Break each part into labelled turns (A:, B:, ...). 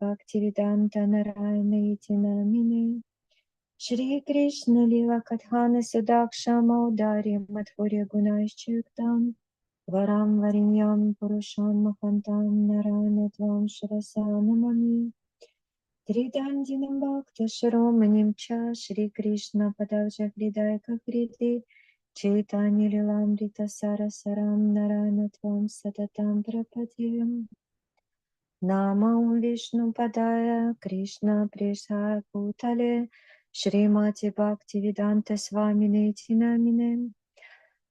A: Bhaktivedanta Narayana iti namine. Shri Krishna Lila Kathana Sudakshama Udarya Madhurya Gunaishchiktam Varam Varinyam Purusham Mahantam Narayana Tvam Shrasanamami Tridandinam Bhakta Shromanim Cha Shri Krishna Padavja Hridayaka Hriti Chaitanya Lilamrita Sarasaram Narayana Tvam Satatam Prapadyam Namam Vishnu Padaya Krishna Preshaya Bhutale Shrimati Bhaktivedanta Swamine Namine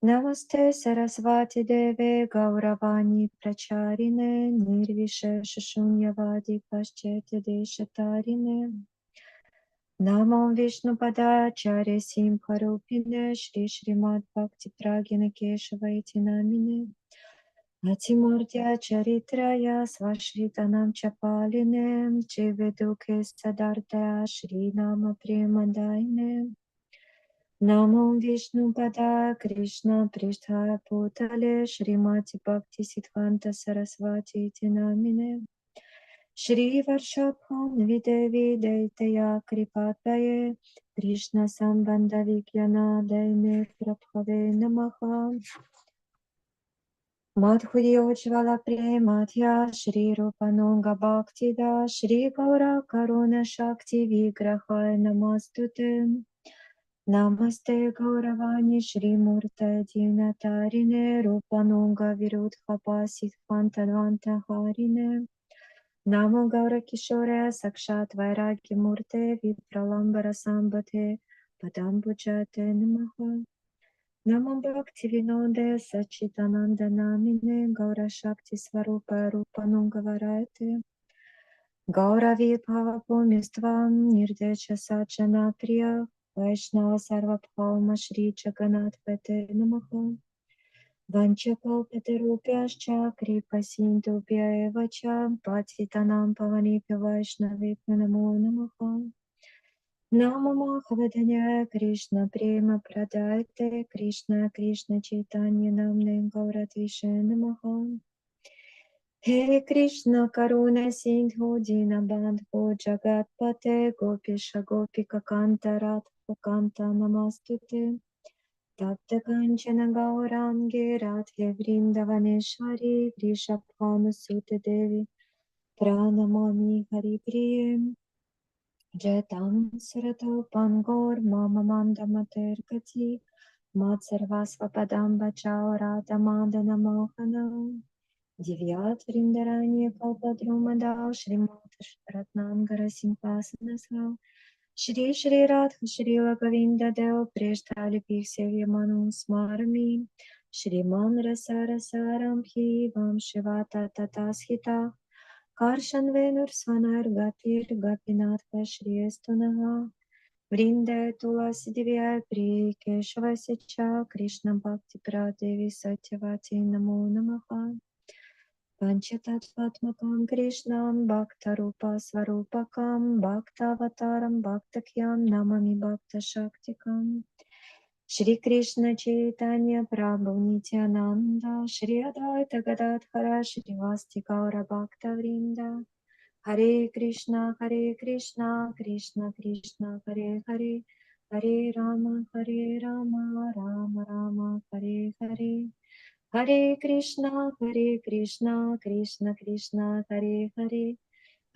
A: Namaste Sarasvati Deve Gauravani Pracharine Nirvishesha Shunyavadi Paschete Deshatarine Namam Vishnu Padaya Charya Simharupine Shri Shrimad Bhakti Pragina Keshavaiti Namine Atimurtya Charitraya Svashritanam Chapaline Chiveduke Sadartaya Shri Nama Premandaine Namo Vishnu Pada Krishna Prishtha Putale Shrimati Bhakti Siddhanta Sarasvati Tinamine Shri Varshabham Videvi Deitaya Kripataye Krishna Sambandha Vigyana Daine Prabhave Namaha Madhuryochvala Premadhya Shri Rupanonga Bhaktida Shri Gaura Karuna Shakti Vigrahaya Namastute Namaste Gauravani Shri Murta Dinatarine Rupanonga Virudha Pasidhvanta Harine Namo Gaura Kishore Sakshat Vairagi Murte Vipralambara Sambate Padambujate Namaha Namo Bhakti Vinode Sachitananda Namine Gaura Shakti Svarupa Rupanunga Varate Gaura Vibhava Pumistvam Nirdecha Sajana Priya Vaishnava Sarvabhauma Shri Jagannath Pate Namaha Vanchakalpatarupyascha Kripa Sindhubhya Eva Cha Patitanam Pavanibhyo Vaishnavibhyo Namo Namaha Namo Mahavadanya Krishna Prema Pradayate Krishna Krishna Chaitanya Namne Gauradvishe Namaha He Krishna Karuna Sindhu Dinabandhu Jagatpate Gopisha Gopika Kanta Radha Kanta Namastute Tapta Kanchana Gaurangi Radhe Vrindavaneshwari Vrishabhanu Devi Pranamami Hari Priyam Jetam Surato Pangor Mama Manda Mater Gati Matsarvasva Padam Bachao Radha Madana Mohana Divyat Vrindaranya Kalpadrumadao Shrimata Ratnangara Simhasanasao Shri Shri Radha Shri Lagavinda Deo Preshtali Piksevya Manu Smarami Shriman Rasara Saramhi Vam Shivata Tatashita Karshan Venur Svanar Gatir Gapinath Shri Estunaha Vrinda Tulasi Divya Pri Keshavasecha Krishna Bhakti Pradevi Satyavati Namo Namaha Panchatatvatmakam Krishnam Bhaktarupa Svarupakam Bhaktavataram Bhaktakyam Namami Bhakta Shaktikam Shri Krishna Chaitanya Prabhu Nityananda Shri Advaita Gadadhara Shri Vasti Gaura Bhakta Vrinda Hare Krishna Krishna Krishna Hare Hare Hare Rama Rama Rama Hare Hare Hare Krishna Krishna Krishna Hare Hare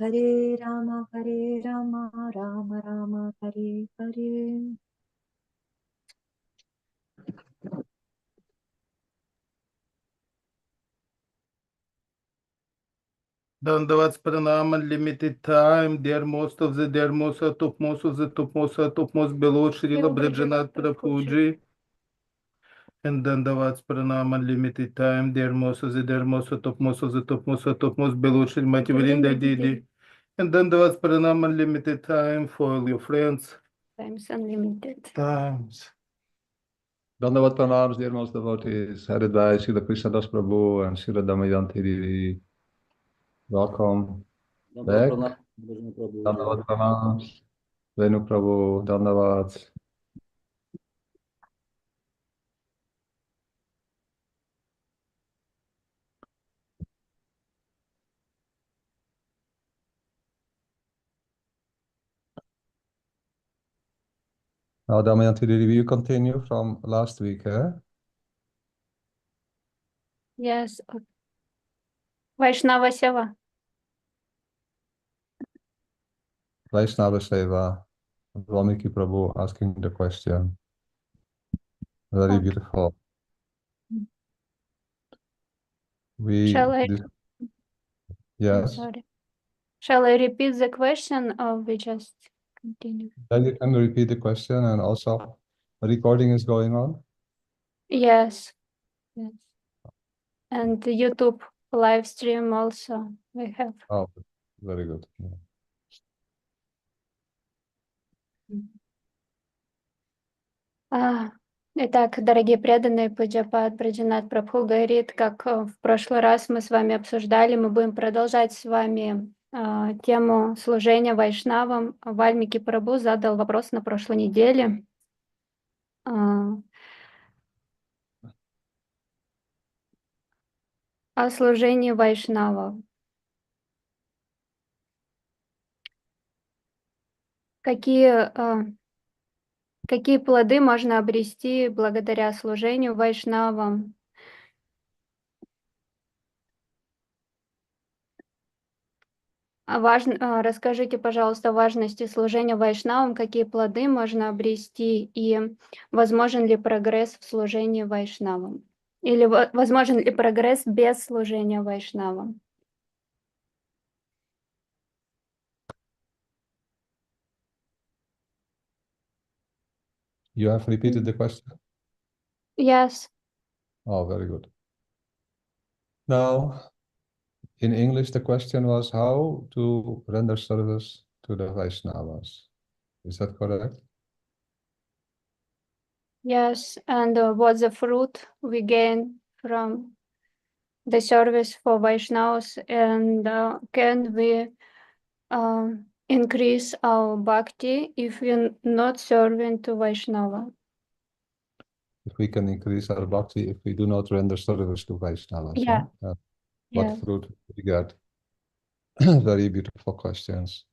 A: Hare Rama Rama Rama Hare Hare
B: Dandavats Pranam, unlimited time, dear most of the dear most, topmost of the topmost below Srila Vraджanатх Prabhuji. And Dandavats Pranam, unlimited time, dear most of the dear most, topmost of the topmost below Srimati Vrinda Didi. And Dandavats Pranam, unlimited time for all your friends.
A: Times unlimited.
B: Times.
C: Dandavat pranams, dear most devotees, headed by Srila krsna-dasa Prabhu and Srila Damayanti Devi. Welcome back. Dandavat pranams, Venu Prabhu, Dandavat. Now, Damayanti, will you continue from last week?
A: Yes. Вайшнава-сева.
C: Vaishnava-seva, Valmiki Prabhu asking the question. Very
A: Okay.
C: beautiful.
A: Shall I?
C: I'm
A: Yes. Sorry. Shall I repeat the question or we just continue?
C: Then you can repeat the question, and also the recording is going on.
A: Yes. Yes. And the YouTube live stream also we have.
C: Oh, very good. Yeah.
A: Итак, дорогие преданные, Пуджапад Враджанатх Прабху говорит, как в прошлый раз мы с вами обсуждали, мы будем продолжать с вами тему служения вайшнавам. Вальмики Прабху задал вопрос на прошлой неделе. О служении вайшнавов. Какие плоды можно обрести благодаря служению вайшнавам? Расскажите, пожалуйста, о важности служения вайшнавам, какие плоды можно обрести и возможен ли прогресс в служении вайшнавам? Или возможен ли прогресс без служения вайшнавам?
C: You have repeated the question?
A: Yes.
C: Oh, very good. Now, in English, the question was how to render service to the Vaishnavas. Is that correct?
A: Yes, and what's the fruit we gain from the service for Vaishnavas, and can we increase our bhakti if we're not serving to Vaishnava?
C: If we can increase our bhakti if we do not render service to Vaishnavas.
A: Yeah.
C: What fruit we get? Very beautiful questions.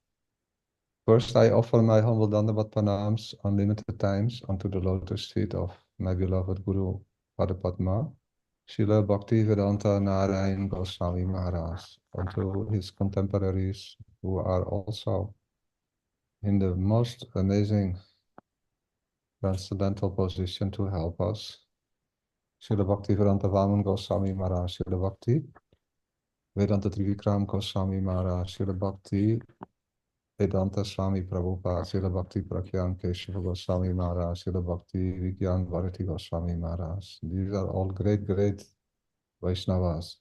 C: First, I offer my humble Dandavat Pranams unlimited times unto the lotus feet of my beloved Guru Padapadma, Srila Bhaktivedanta Narayan Goswami Maharaj, and to his contemporaries who are also in the most amazing transcendental position to help us. Srila Bhaktivedanta Vaman Goswami Maharaj, Srila Bhakti Vedanta Trivikram Goswami Maharaj, Srila Bhakti Vedanta Swami Prabhupada, Srila Bhakti Prakyan Keshava Goswami Maharaj, Srila Bhakti Vigyan Bharati Goswami Maharaj. These are all great Vaishnavas,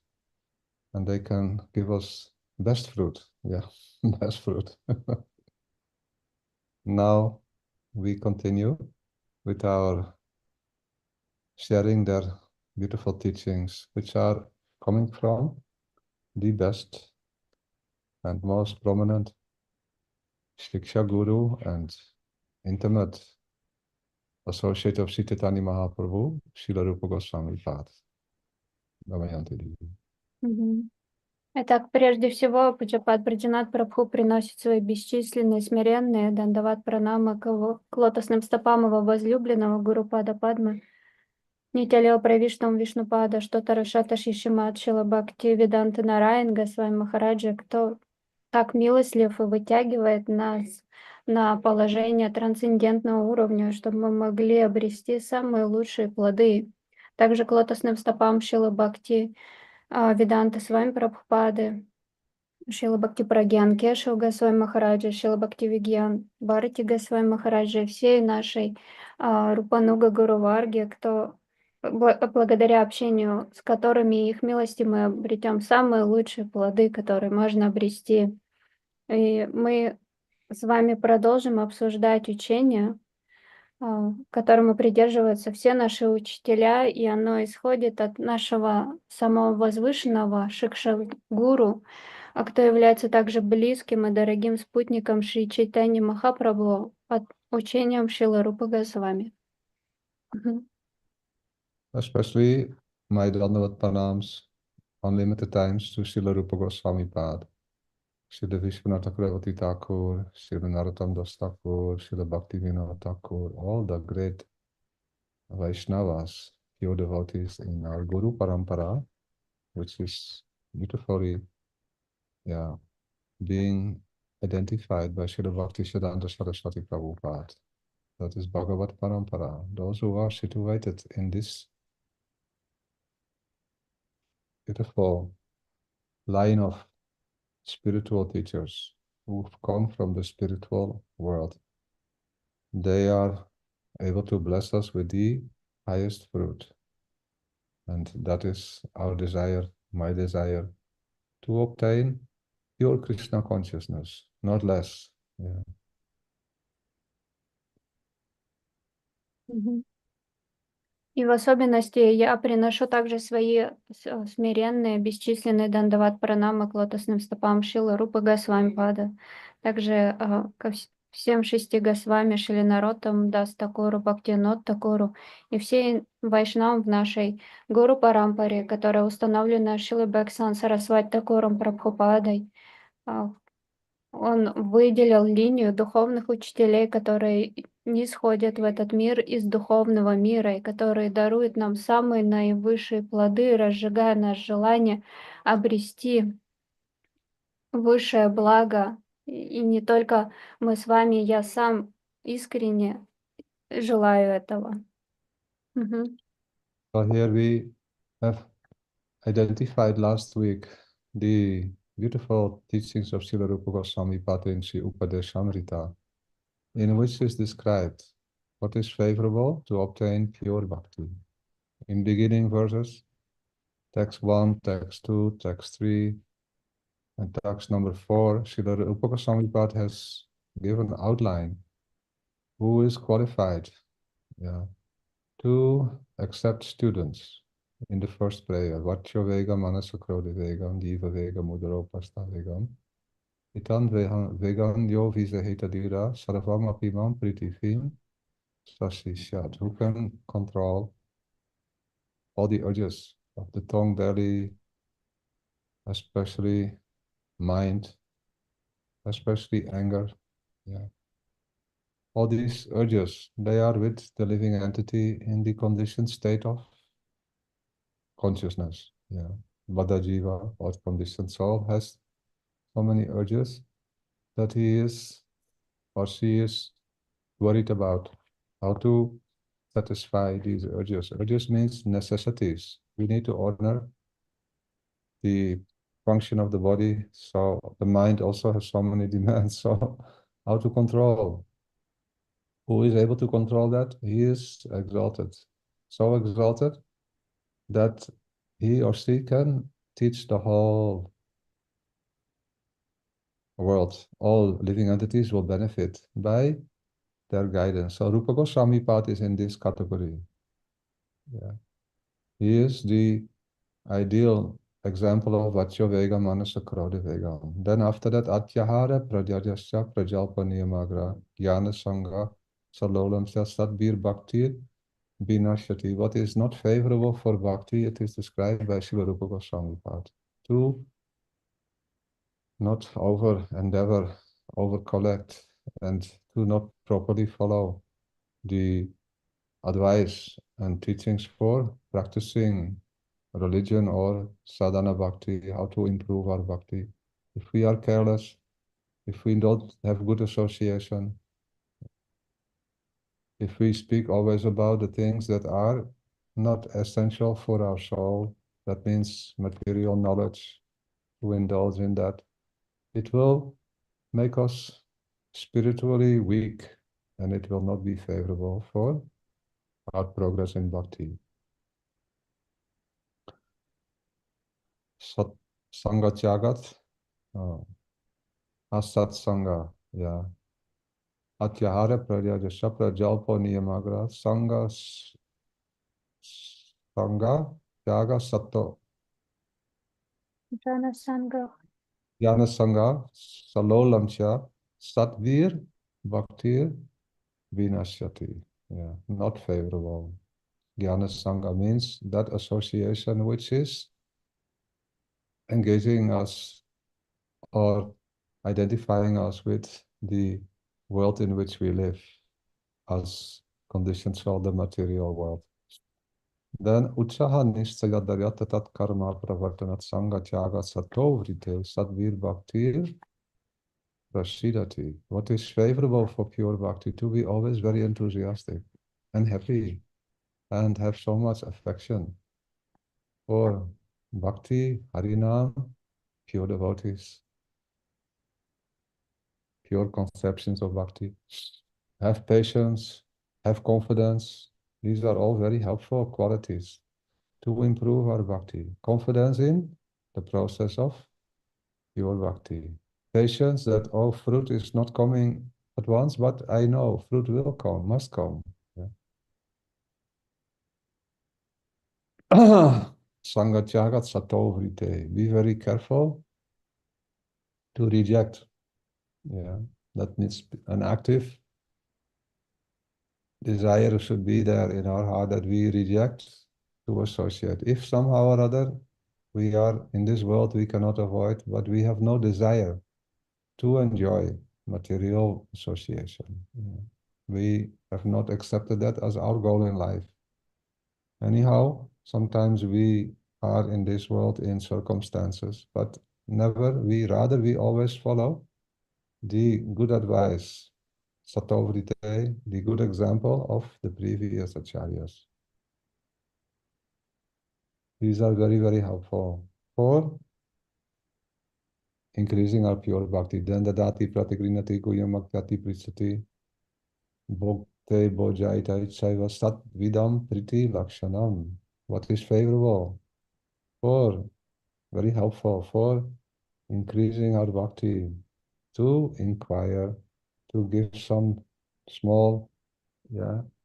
C: and they can give us best fruit. Yeah, best fruit. Now we continue with our sharing their beautiful teachings, which are coming from the best and most prominent Shiksha Guru and intimate associate of Sri Chaitanya Mahaprabhu, Srila Rupa Goswami Pad.
A: Итак, прежде всего, Пуджапад Враджанатх Прабху приносит свои бесчисленные смиренные дандават пранамы к лотосным стопам его возлюбленного Гуру Пада Падмы, Нитялео Правиштам Вишнупада, что-то Рашата Шишимат, Шила Бхакти Веданта Нараян Госвами Махараджа, кто так милостлив и вытягивает нас на положение трансцендентного уровня, чтобы мы могли обрести самые лучшие плоды. Также к лотосным стопам Шила Бхакти Веданта с вами Прабхупады, Шрила Бхакти Прагьян Кешава Госвами Махараджа, Шрила Бхакти Vigyan Bharati Госвами Махараджа, всей нашей Рупануга Гуру Варги, кто благодаря общению с которыми и их милости мы обретем самые лучшие плоды, которые можно обрести. И мы с вами продолжим обсуждать учение, которому придерживаются все наши учителя, и оно исходит от нашего самого возвышенного Шикша-гуру, кто является также близким и дорогим спутником Шри Чайтаньи Махапрабху, от учением Шрилы Рупы Госвами.
C: Especially my Dandavat Pranams unlimited times to Srila Rupa Goswami Pad, Srila Vishwanath Chakravarti Thakur, Srila Narottam Das Thakur, Srila Bhaktivinoda Thakur, all the great Vaishnavas, pure devotees in our Guru Parampara, which is beautifully, being identified by Srila Bhaktisiddhanta Saraswati Prabhupada. That is Bhagavat Parampara. Those who are situated in this beautiful line of spiritual teachers who've come from the spiritual world, they are able to bless us with the highest fruit. And that is our desire, my desire, to obtain pure Krishna consciousness, not less.
A: И в особенности я приношу также свои смиренные, бесчисленные дандават пранамы к лотосным стопам Шилы Рупы Госвами-пада, также ко всем 6 Госвами, Шили Нароттам Дас Такуру, Бхактивинод Такуру и всей Вайшнавам в нашей Гуру Парампаре, которая установлена Шилой Бхаксан Сарасвати Такуром Прабхупадой. Он выделил линию духовных учителей, которые нисходят в этот мир из духовного мира и которые даруют нам самые наивысшие плоды, разжигая наше желание обрести высшее благо. И не только мы с вами, я сам искренне желаю этого.
C: So here we have identified last week the beautiful teachings of Srila Rupa Goswami Pada in Sri Upadeshamrita, in which is described what is favorable to obtain pure bhakti. In beginning verses, text 1, text 2, text 3, and text number 4, Srila Rupa Goswami Pada has given an outline who is qualified to accept students in the first prayer. Vacho vegam manasakrodhi vegam diva vegam udaropasta vegam itan vegam yo visahita dira sarvam apimam pritifim sasishat. Who can control all the urges of the tongue, belly, especially mind, especially anger. All these urges, they are with the living entity in the conditioned state of consciousness. Vada Jiva, or conditioned soul, has so many urges that he is or she is worried about how to satisfy these urges. Urges means necessities. We need to honor the function of the body, so the mind also has so many demands. So how to control? Who is able to control that? He is exalted. So exalted that he or she can teach the whole world. All living entities will benefit by their guidance. So Rupa Goswami Pada is in this category. He is the ideal example of Vacho Vega Manasa Krodhi Vega. Then after that, Atyahara Pradyajasya Prajalpa Niyamagra Jnana Sangha Salolamsya Sadbir Bhaktir Binashati. What is not favorable for bhakti, it is described by Srila Rupa Goswami Pada. To not over-endeavor, over-collect, and to not properly follow the advice and teachings for practicing religion or sadhana bhakti, how to improve our bhakti. If we are careless, if we don't have good association, if we speak always about the things that are not essential for our soul, that means material knowledge, to indulge in that, it will make us spiritually weak, and it will not be favorable for our progress in bhakti. Sangha Tyagat, Asat Sangha, Atyahara Pradyajasya Prajalpa Niyamagra, Sangha Tyaga Satto. Jnana Sangha Salolamcha Satvir Bhaktir Vinashyati. Not favorable. Jnana Sangha means that association which is engaging us or identifying us with the world in which we live as conditions of the material world. Then Utsaha Nishchaya Daryata Tat Karma Pravartanat Sangha Tyaga Satovrite Sadvir Bhaktir Prashidati. What is favorable for pure bhakti? To be always very enthusiastic and happy and have so much affection for bhakti, harinam, pure devotees, pure conceptions of bhakti. Have patience, have confidence. These are all very helpful qualities to improve our bhakti. Confidence in the process of pure bhakti. Patience that, oh, fruit is not coming at once, but I know fruit will come, must come. Sangatyagat satovrite. Be very careful to reject. Yeah, that means an active desire should be there in our heart that we reject to associate. If somehow or other we are in this world, we cannot avoid, but we have no desire to enjoy material association. Yeah. We have not accepted that as our goal in life. Anyhow, sometimes we are in this world in circumstances, but rather we always follow the good advice, Satovrite, the good example of the previous acharyas. These are very, very helpful for increasing our pure bhakti. Dandadati pratigrinati guyamakati pritsati bhokte bojaitai saiva sat vidam priti lakshanam. What is favorable for, very helpful for increasing our bhakti, to inquire, to give some small,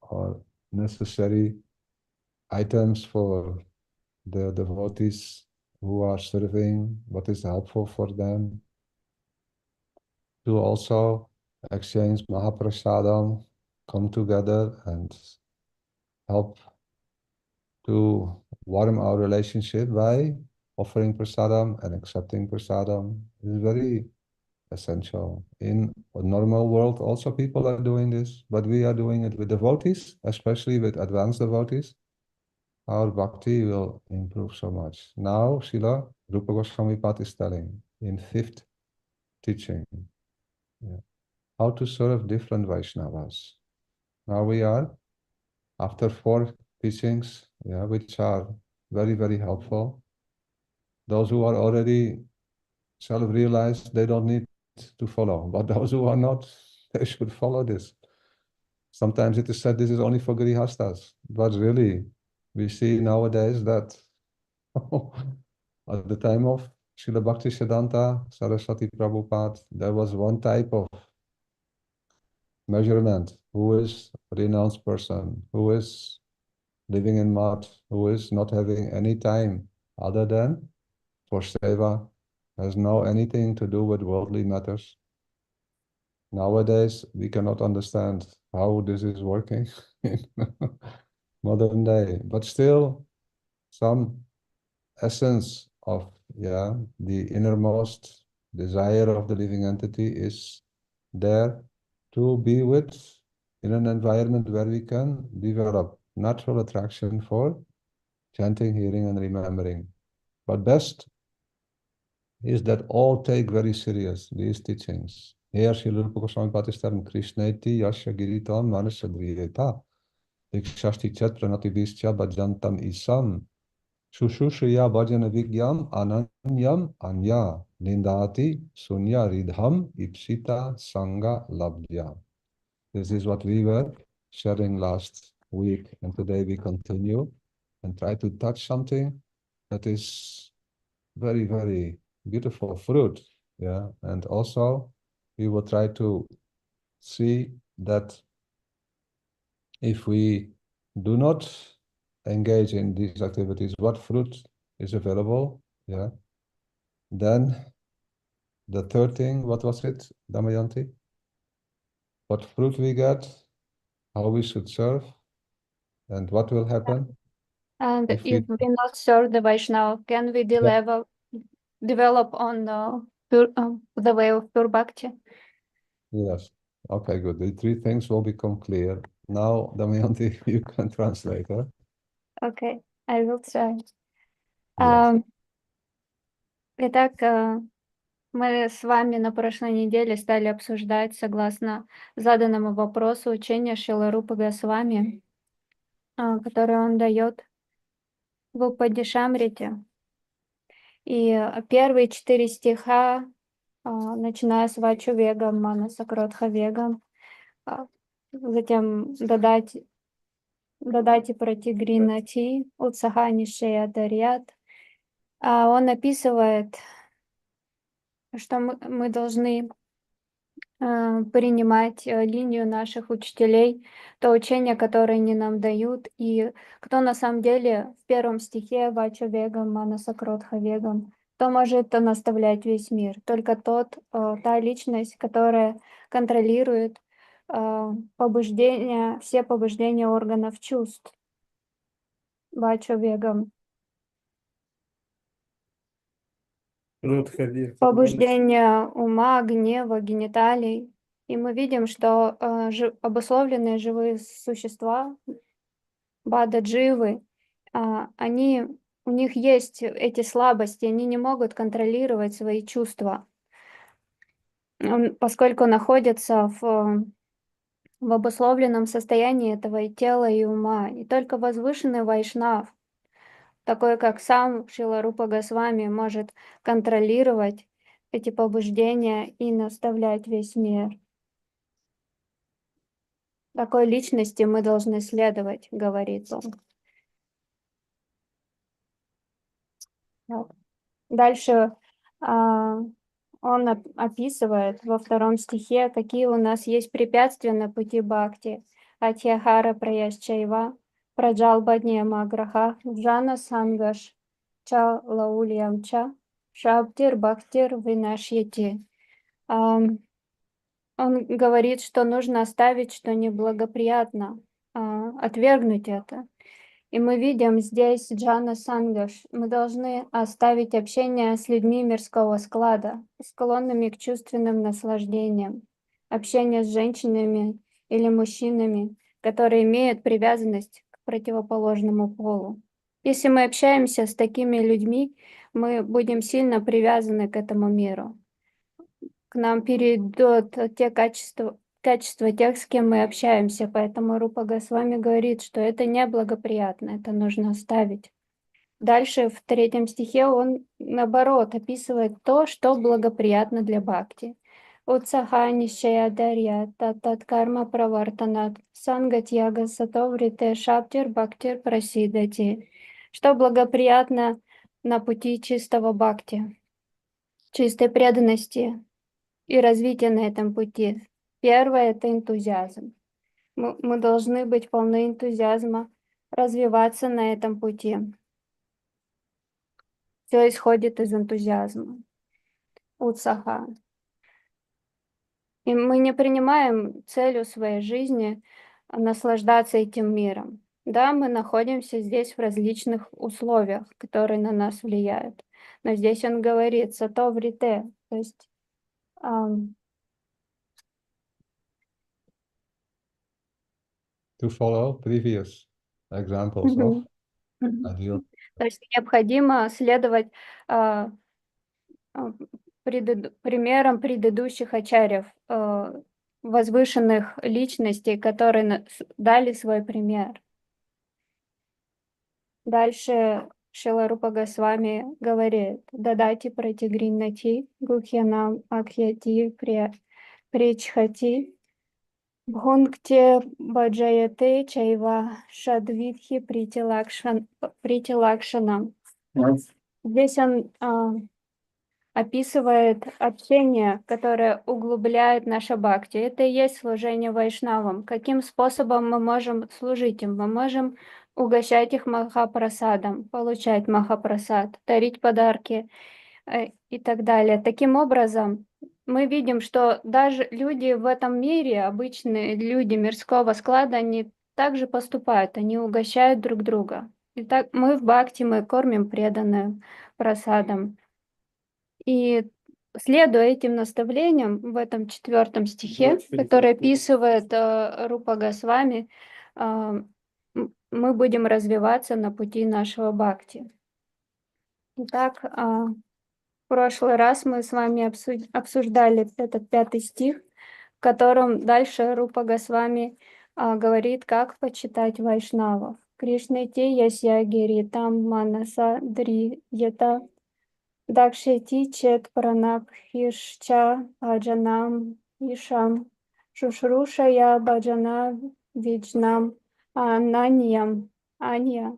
C: or necessary items for the devotees who are serving, what is helpful for them, to also exchange Mahaprasadam, come together and help to warm our relationship by offering prasadam and accepting prasadam. It is very essential. In a normal world also people are doing this, but we are doing it with devotees, especially with advanced devotees. Our bhakti will improve so much. Now Srila Rupa Goswami Pad is telling in 5th teaching how to serve different Vaishnavas. Now we are after 4 teachings, which are very, very helpful. Those who are already self-realized, they don't need to follow, but those who are not, they should follow this. Sometimes it is said this is only for Grihastas, but really, we see nowadays that at the time of Srila Bhaktisiddhanta Saraswati Prabhupada, there was one type of measurement: who is a renounced person, who is living in mud, who is not having any time other than for seva, has no anything to do with worldly matters. Nowadays, we cannot understand how this is working in modern day, but still some essence of the innermost desire of the living entity is there to be with in an environment where we can develop natural attraction for chanting, hearing, and remembering. But best is that all take very serious these teachings. Here Srila Rupa Goswami Pad is telling Krishneti Yasya Giritam Manasadriyeta Ikshashti Chet Pranati Vischa Bhajantam Isam Shushushriya Bhajana Vigyam Ananyam Anya Nindati Sunya Ridham Ipsita Sangha Labdya. This is what we were sharing last week, and today we continue and try to touch something that is very, very beautiful fruit. And also we will try to see that if we do not engage in these activities, what fruit is available. Then the third thing, what was it, Damayanti? What fruit we get, how we should serve, and what will happen.
A: And if we not serve the Vaishnava, can we develop on the way of pure bhakti.
C: Yes. Okay, good. The three things will become clear. Now, Damayanti, you can translate, huh?
A: Okay, I will try.
C: Yes.
A: Итак, мы с вами на прошлой неделе стали обсуждать, согласно заданному вопросу, учение Шрилы Рупы Госвами, которое он дает в Упадишамрите. И первые 4 стиха, начиная с Вачу Вегам, Манаса Кротха Вегам, затем додати Пратигринати, Утсахани Шея Дарьят, он описывает, что мы должны принимать линию наших учителей, то учение, которое они нам дают, и кто на самом деле в первом стихе Вача Вегам, Манаса Кротха Вегам, кто может наставлять весь мир. Только та личность, которая контролирует все побуждения органов чувств. Вача Вегам. Побуждения ума, гнева, гениталий. И мы видим, что обусловленные живые существа, бада-дживы, у них есть эти слабости, они не могут контролировать свои чувства, поскольку находятся в обусловленном состоянии этого и тела, и ума. И только возвышенный вайшнав, такой как сам Шрила Рупа Госвами, может контролировать эти побуждения и наставлять весь мир. Такой личности мы должны следовать, говорит он. Дальше он описывает во 2 стихе, какие у нас есть препятствия на пути бхакти. Атьяхара праясчайва, праджалбадния маграха, джана сангаш, ча лаульям ча, шабдир бхактир винашьяти. Он говорит, что нужно оставить, что неблагоприятно, отвергнуть это. И мы видим здесь джана сангаш. Мы должны оставить общение с людьми мирского склада, склонными к чувственным наслаждениям, общение с женщинами или мужчинами, которые имеют привязанность к противоположному полу. Если мы общаемся с такими людьми, мы будем сильно привязаны к этому миру. К нам перейдут те качества тех, с кем мы общаемся. Поэтому Рупа Госвами говорит, что это неблагоприятно, это нужно оставить. Дальше в 3 стихе он, наоборот, описывает то, что благоприятно для бхакти. Утсахани шея дарья тат карма правартанат сангатьяга сатоврите шаптир бхактир прасидати. Что благоприятно на пути чистого бхакти, чистой преданности и развития на этом пути. Первое – это энтузиазм. Мы должны быть полны энтузиазма, развиваться на этом пути. Все исходит из энтузиазма, утсаха. И мы не принимаем целью своей жизни наслаждаться этим миром. Да, мы находимся здесь в различных условиях, которые на нас влияют. Но здесь он говорит «сато врите», то есть
C: To follow previous examples of ideal.
A: То есть необходимо следовать примерам предыдущих ачарьев, возвышенных личностей, которые дали свой пример. Дальше Шрила Рупа Госвами говорит: «Дадати пратигринати, гухьянам акьяти причхати, бхунгте баджаяте чайва шадвидхи притилакшанам». Здесь он описывает общение, которое углубляет наше бхакти. Это и есть служение вайшнавам. Каким способом мы можем служить им? Мы можем угощать их махапрасадом, получать махапрасад, дарить подарки и так далее. Таким образом, мы видим, что даже люди в этом мире, обычные люди мирского склада, они также поступают, они угощают друг друга. Итак, мы в бхакти, мы кормим преданным прасадом. И следуя этим наставлениям в этом 4 стихе, который описывает Рупа Госвами, мы будем развиваться на пути нашего бхакти. Итак, в прошлый раз мы с вами обсуждали этот 5 стих, в котором дальше Рупа Госвами говорит, как почитать вайшнавов. Кришна те ясья гири там манаса дрията дакшети чет пранабхишча баджанам ишам шушрушая баджана виджнам ананьям анья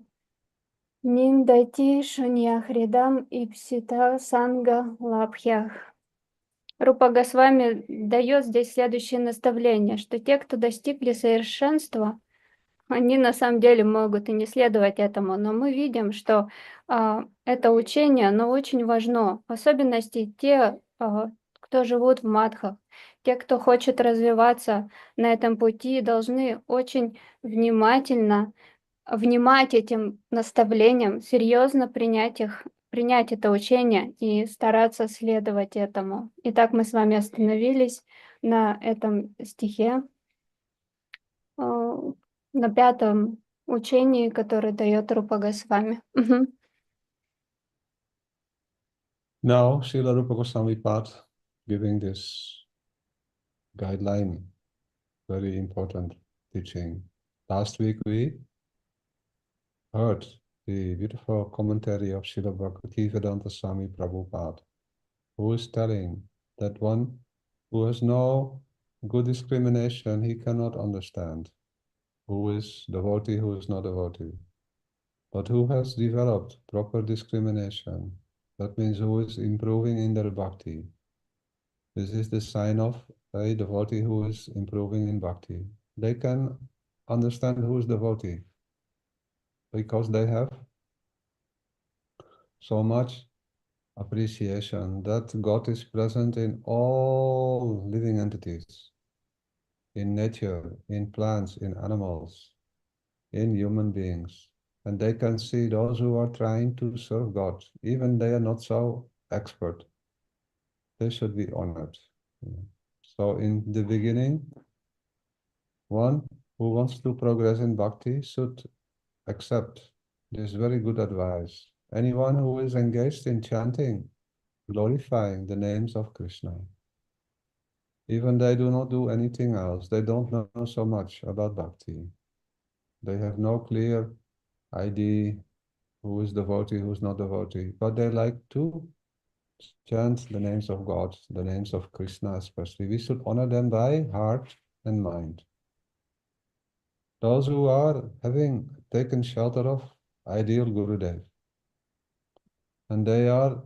A: ниндати шуньяхридам ипсита санга лабхях. Рупа Госвами дает здесь следующее наставление, что те, кто достигли совершенства, они на самом деле могут и не следовать этому, но мы видим, что это учение, оно очень важно, в особенности те, кто живут в мадхах, те, кто хочет развиваться на этом пути, должны очень внимательно внимать этим наставлениям, серьезно принять это учение и стараться следовать этому. Итак, мы с вами остановились на этом стихе, на 5 учении, которое дает Рупа Госвами.
C: Now, Srila Rupa Goswami Pad giving this guideline, very important teaching. Last week we heard the beautiful commentary of Srila Bhaktivedanta Swami Prabhupada, who is telling that one who has no good discrimination, he cannot understand who is devotee, who is not devotee. But who has developed proper discrimination, that means who is improving in their bhakti. This is the sign of a devotee who is improving in bhakti. They can understand who is devotee because they have so much appreciation that God is present in all living entities, in nature, in plants, in animals, in human beings. And they can see those who are trying to serve God, even they are not so expert. They should be honored. So in the beginning, one who wants to progress in bhakti should accept this very good advice. Anyone who is engaged in chanting, glorifying the names of Krishna, even they do not do anything else, they don't know so much about bhakti. They have no clear idea who is devotee, who is not devotee, but they like to chant the names of God, the names of Krishna especially. We should honor them by heart and mind. Those who are having taken shelter of ideal Gurudev, and they are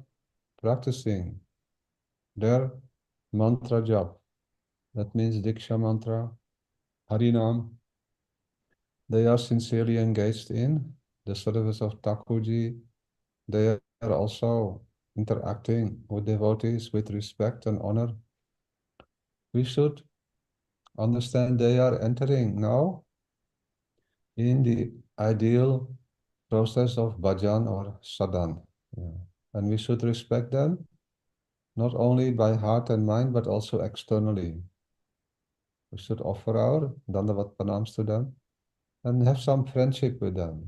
C: practicing their mantra jap, that means Diksha mantra, Harinam. They are sincerely engaged in the service of Thakurji. They are also interacting with devotees with respect and honor. We should understand they are entering now in the ideal process of bhajan or sadhan. And we should respect them not only by heart and mind, but also externally. We should offer our dandavat pranams to them and have some friendship with them.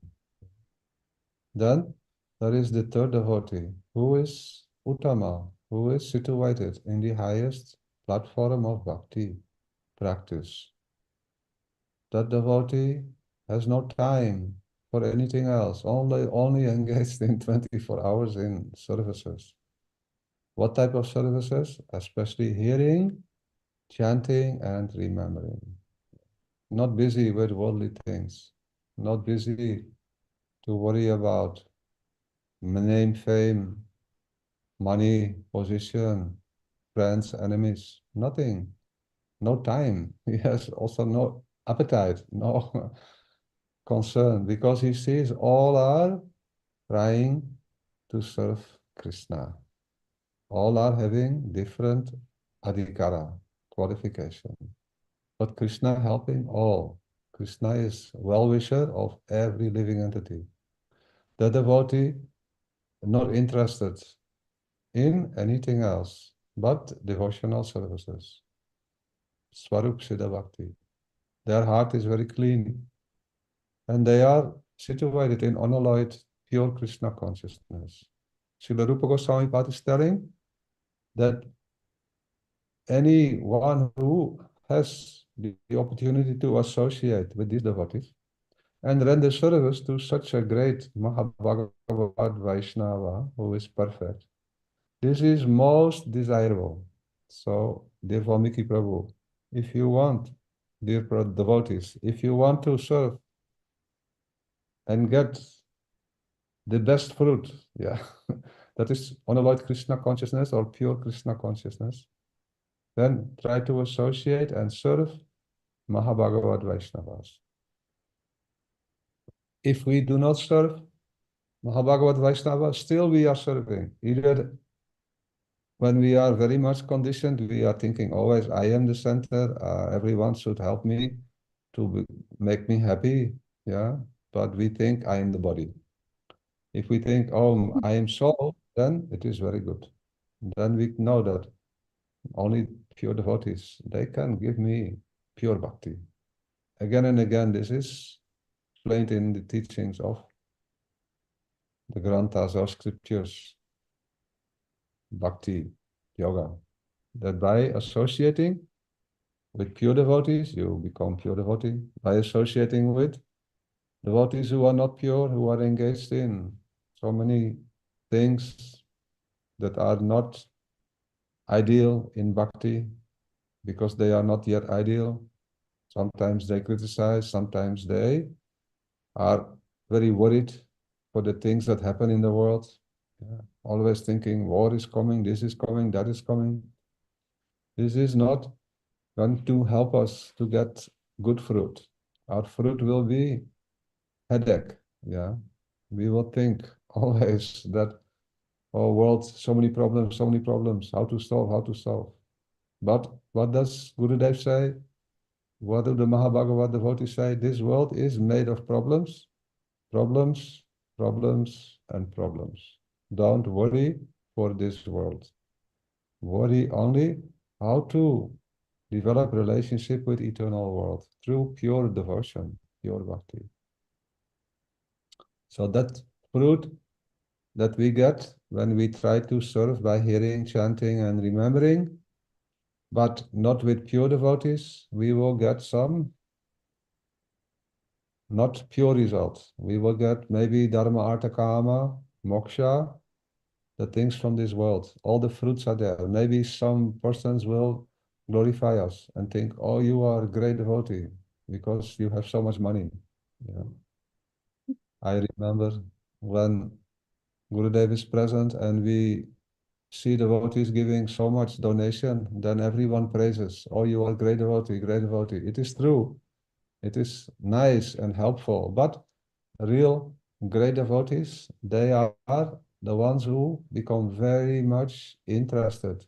C: Then there is the third devotee, who is Uttama, who is situated in the highest platform of bhakti practice. That devotee has no time for anything else, only engaged in 24 hours in services. What type of services? Especially hearing, chanting, and remembering. Not busy with worldly things, not busy to worry about name, fame, money, position, friends, enemies, nothing. No time. He has also no appetite, no concern, because he sees all are trying to serve Krishna. All are having different adhikara, qualification. But Krishna helping all. Krishna is well-wisher of every living entity. The devotee not interested in anything else, but devotional services. Swarup Siddha Bhakti. Their heart is very clean. And they are situated in unalloyed, pure Krishna consciousness. Srila Rupa Goswami Pad is telling that anyone who has the opportunity to associate with these devotees and render service to such a great Mahabhagavad Vaishnava who is perfect, this is most desirable. So, dear Valmiki Prabhu, if you want, dear devotees, if you want to serve and get the best fruit, yeah, that is unalloyed Krishna consciousness or pure Krishna consciousness, then try to associate and serve Mahabhagavad Vaishnavas. If we do not serve Mahabhagavad Vaishnavas, still we are serving. Either when we are very much conditioned, we are thinking always, I am the center, everyone should help me to make me happy, yeah, but we think I am the body. If we think, oh, I am soul, then it is very good. Then we know that only pure devotees, they can give me pure bhakti. Again and again, this is explained in the teachings of the granthas or scriptures, bhakti, yoga, that by associating with pure devotees, you become pure devotee. By associating with devotees who are not pure, who are engaged in so many things that are not ideal in bhakti, because they are not yet ideal. Sometimes they criticize, sometimes they are very worried for the things that happen in the world. Yeah. Always thinking war is coming, this is coming, that is coming. This is not going to help us to get good fruit. Our fruit will be headache. Yeah, we will think always that, oh world, so many problems, how to solve. But what does Gurudev say? What do the Mahabhagavad devotees say? This world is made of problems, problems, problems, and problems. Don't worry for this world. Worry only how to develop relationship with eternal world through pure devotion, pure bhakti. So that fruit that we get when we try to serve by hearing, chanting, and remembering, but not with pure devotees, we will get some not pure results. We will get maybe dharma, artha, kama, moksha, the things from this world. All the fruits are there. Maybe some persons will glorify us and think, oh, you are a great devotee because you have so much money. Yeah. I remember when Gurudev is present and we see devotees giving so much donation, then everyone praises, oh, you are a great devotee, great devotee. It is true. It is nice and helpful, but real great devotees, they are the ones who become very much interested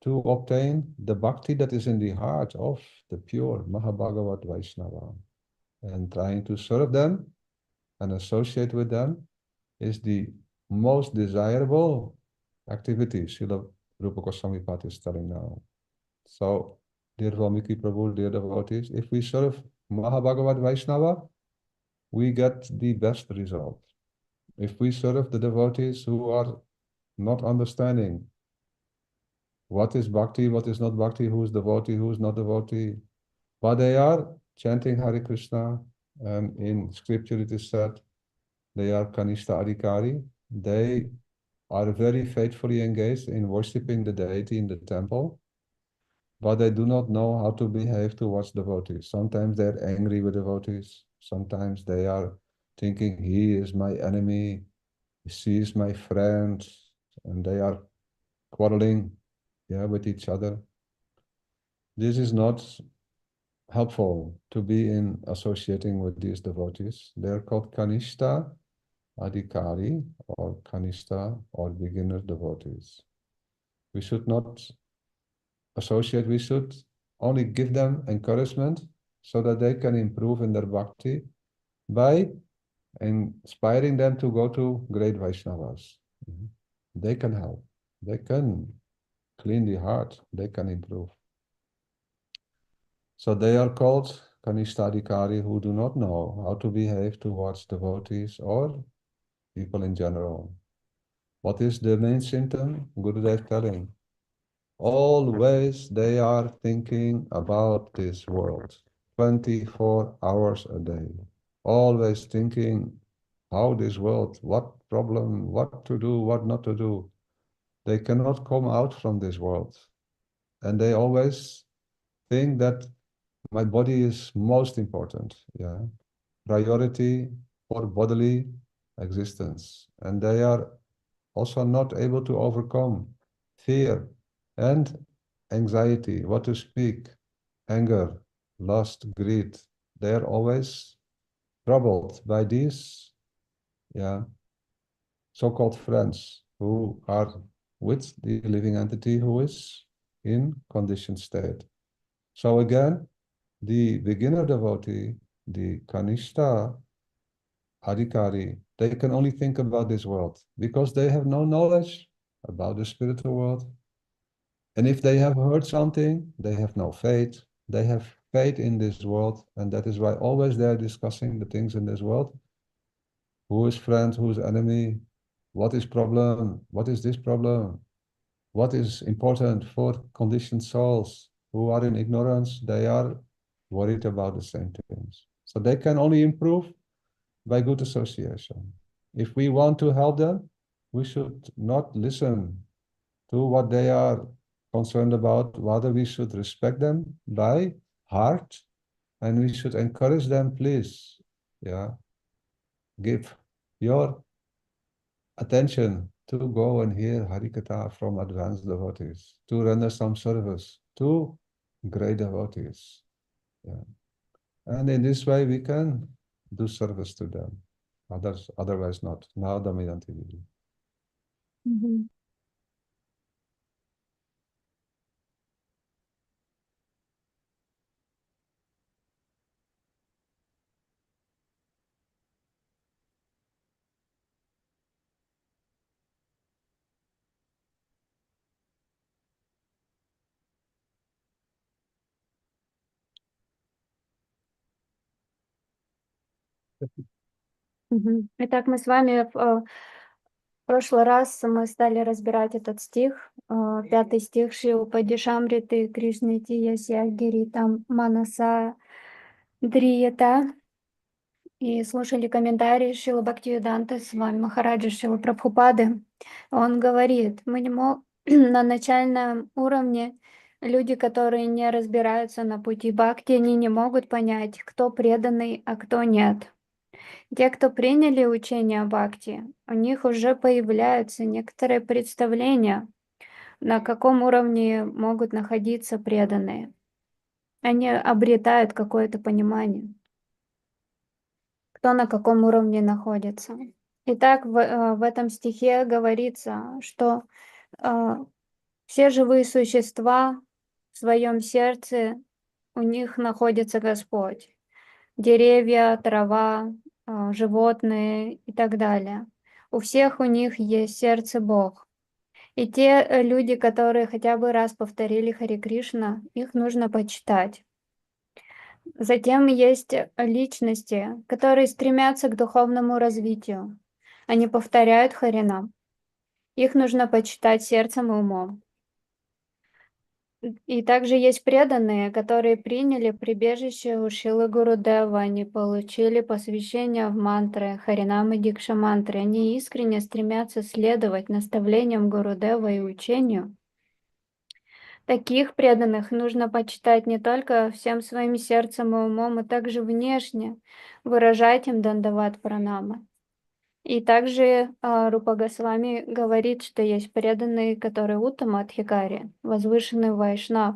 C: to obtain the bhakti that is in the heart of the pure Mahabhagavad Vaishnava. And trying to serve them and associate with them is the most desirable activity, Srila Rupa Goswami Pad is telling now. So, dear Valmiki Prabhu, dear devotees, if we serve Mahabhagavad Vaishnava, we get the best result. If we serve the devotees who are not understanding what is bhakti, what is not bhakti, who is devotee, who is not devotee, but they are chanting Hare Krishna, and in scripture it is said they are kanishta adhikari, they are very faithfully engaged in worshipping the deity in the temple, but they do not know how to behave towards devotees. Sometimes they're angry with devotees, sometimes they are thinking he is my enemy, she is my friend, and they are quarreling, yeah, with each other. This is not helpful to be in associating with these devotees. They're called kanishta adhikari or kanishta or beginner devotees. We should not associate, we should only give them encouragement so that they can improve in their bhakti by inspiring them to go to great Vaishnavas. They can help. They can clean the heart, they can improve. So they are called krsna-dasa who do not know how to behave towards devotees or people in general. What is the main symptom? Gurudev telling. Always they are thinking about this world, 24 hours a day. Always thinking how this world, what problem, what to do, what not to do. They cannot come out from this world. And they always think that my body is most important, yeah. Priority for bodily existence. And they are also not able to overcome fear and anxiety, what to speak, anger, lust, greed. They are always troubled by these, yeah, so-called friends who are with the living entity who is in conditioned state. So again, the beginner devotee, the kanishta adhikari, they can only think about this world because they have no knowledge about the spiritual world. And if they have heard something, they have no faith. They have faith in this world, and that is why always they're discussing the things in this world. Who is friend, who is enemy? What is problem? What is this problem? What is important for conditioned souls who are in ignorance? They are worried about the same things. So they can only improve by good association. If we want to help them, we should not listen to what they are concerned about, rather we should respect them by heart, and we should encourage them, please, yeah, give your attention to go and hear Harikatha from advanced devotees, to render some service to great devotees. Yeah. And in this way we can do service to them. Otherwise not. Now Damayanti.
A: Мгм. Мгм. Итак, мы с вами в прошлый раз мы стали разбирать этот стих, 5-й стих Шилпадишамриты Кришны Тияся Гири Манаса Дрията, и слушали комментарии Шрила Бхактивиданты с вами Махараджа Шрила Прабхупады. Он говорит, мы не на начальном уровне люди, которые не разбираются на пути бхакти, они не могут понять, кто преданный, а кто нет. Те, кто приняли учение о бхакти, у них уже появляются некоторые представления, на каком уровне могут находиться преданные. Они обретают какое-то понимание, кто на каком уровне находится. Итак, в этом стихе говорится, что все живые существа в своем сердце, у них находится Господь. Деревья, трава, животные и так далее. У всех у них есть сердце Бог. И те люди, которые хотя бы раз повторили Харе Кришна, их нужно почитать. Затем есть личности, которые стремятся к духовному развитию. Они повторяют Харинам. Их нужно почитать сердцем и умом. И также есть преданные, которые приняли прибежище у Шилы Гурудева, они получили посвящение в мантры, Харинам и Дикша мантры. Они искренне стремятся следовать наставлениям Гурудева и учению. Таких преданных нужно почитать не только всем своим сердцем и умом, но также внешне выражать им дандават пранамы. И также Рупа Госвами говорит, что есть преданные, которые уттама адхикари, возвышенный вайшнав,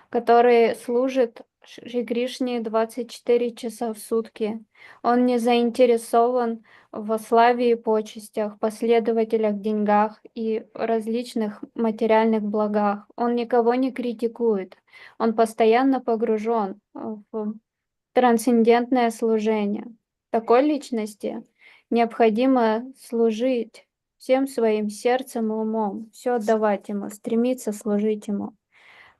A: который служит Шри Кришне 24 часа в сутки. Он не заинтересован во славе и почестях, последователях, деньгах и различных материальных благах. Он никого не критикует. Он постоянно погружен в трансцендентное служение. Такой личности необходимо служить всем своим сердцем и умом, все отдавать ему, стремиться служить ему.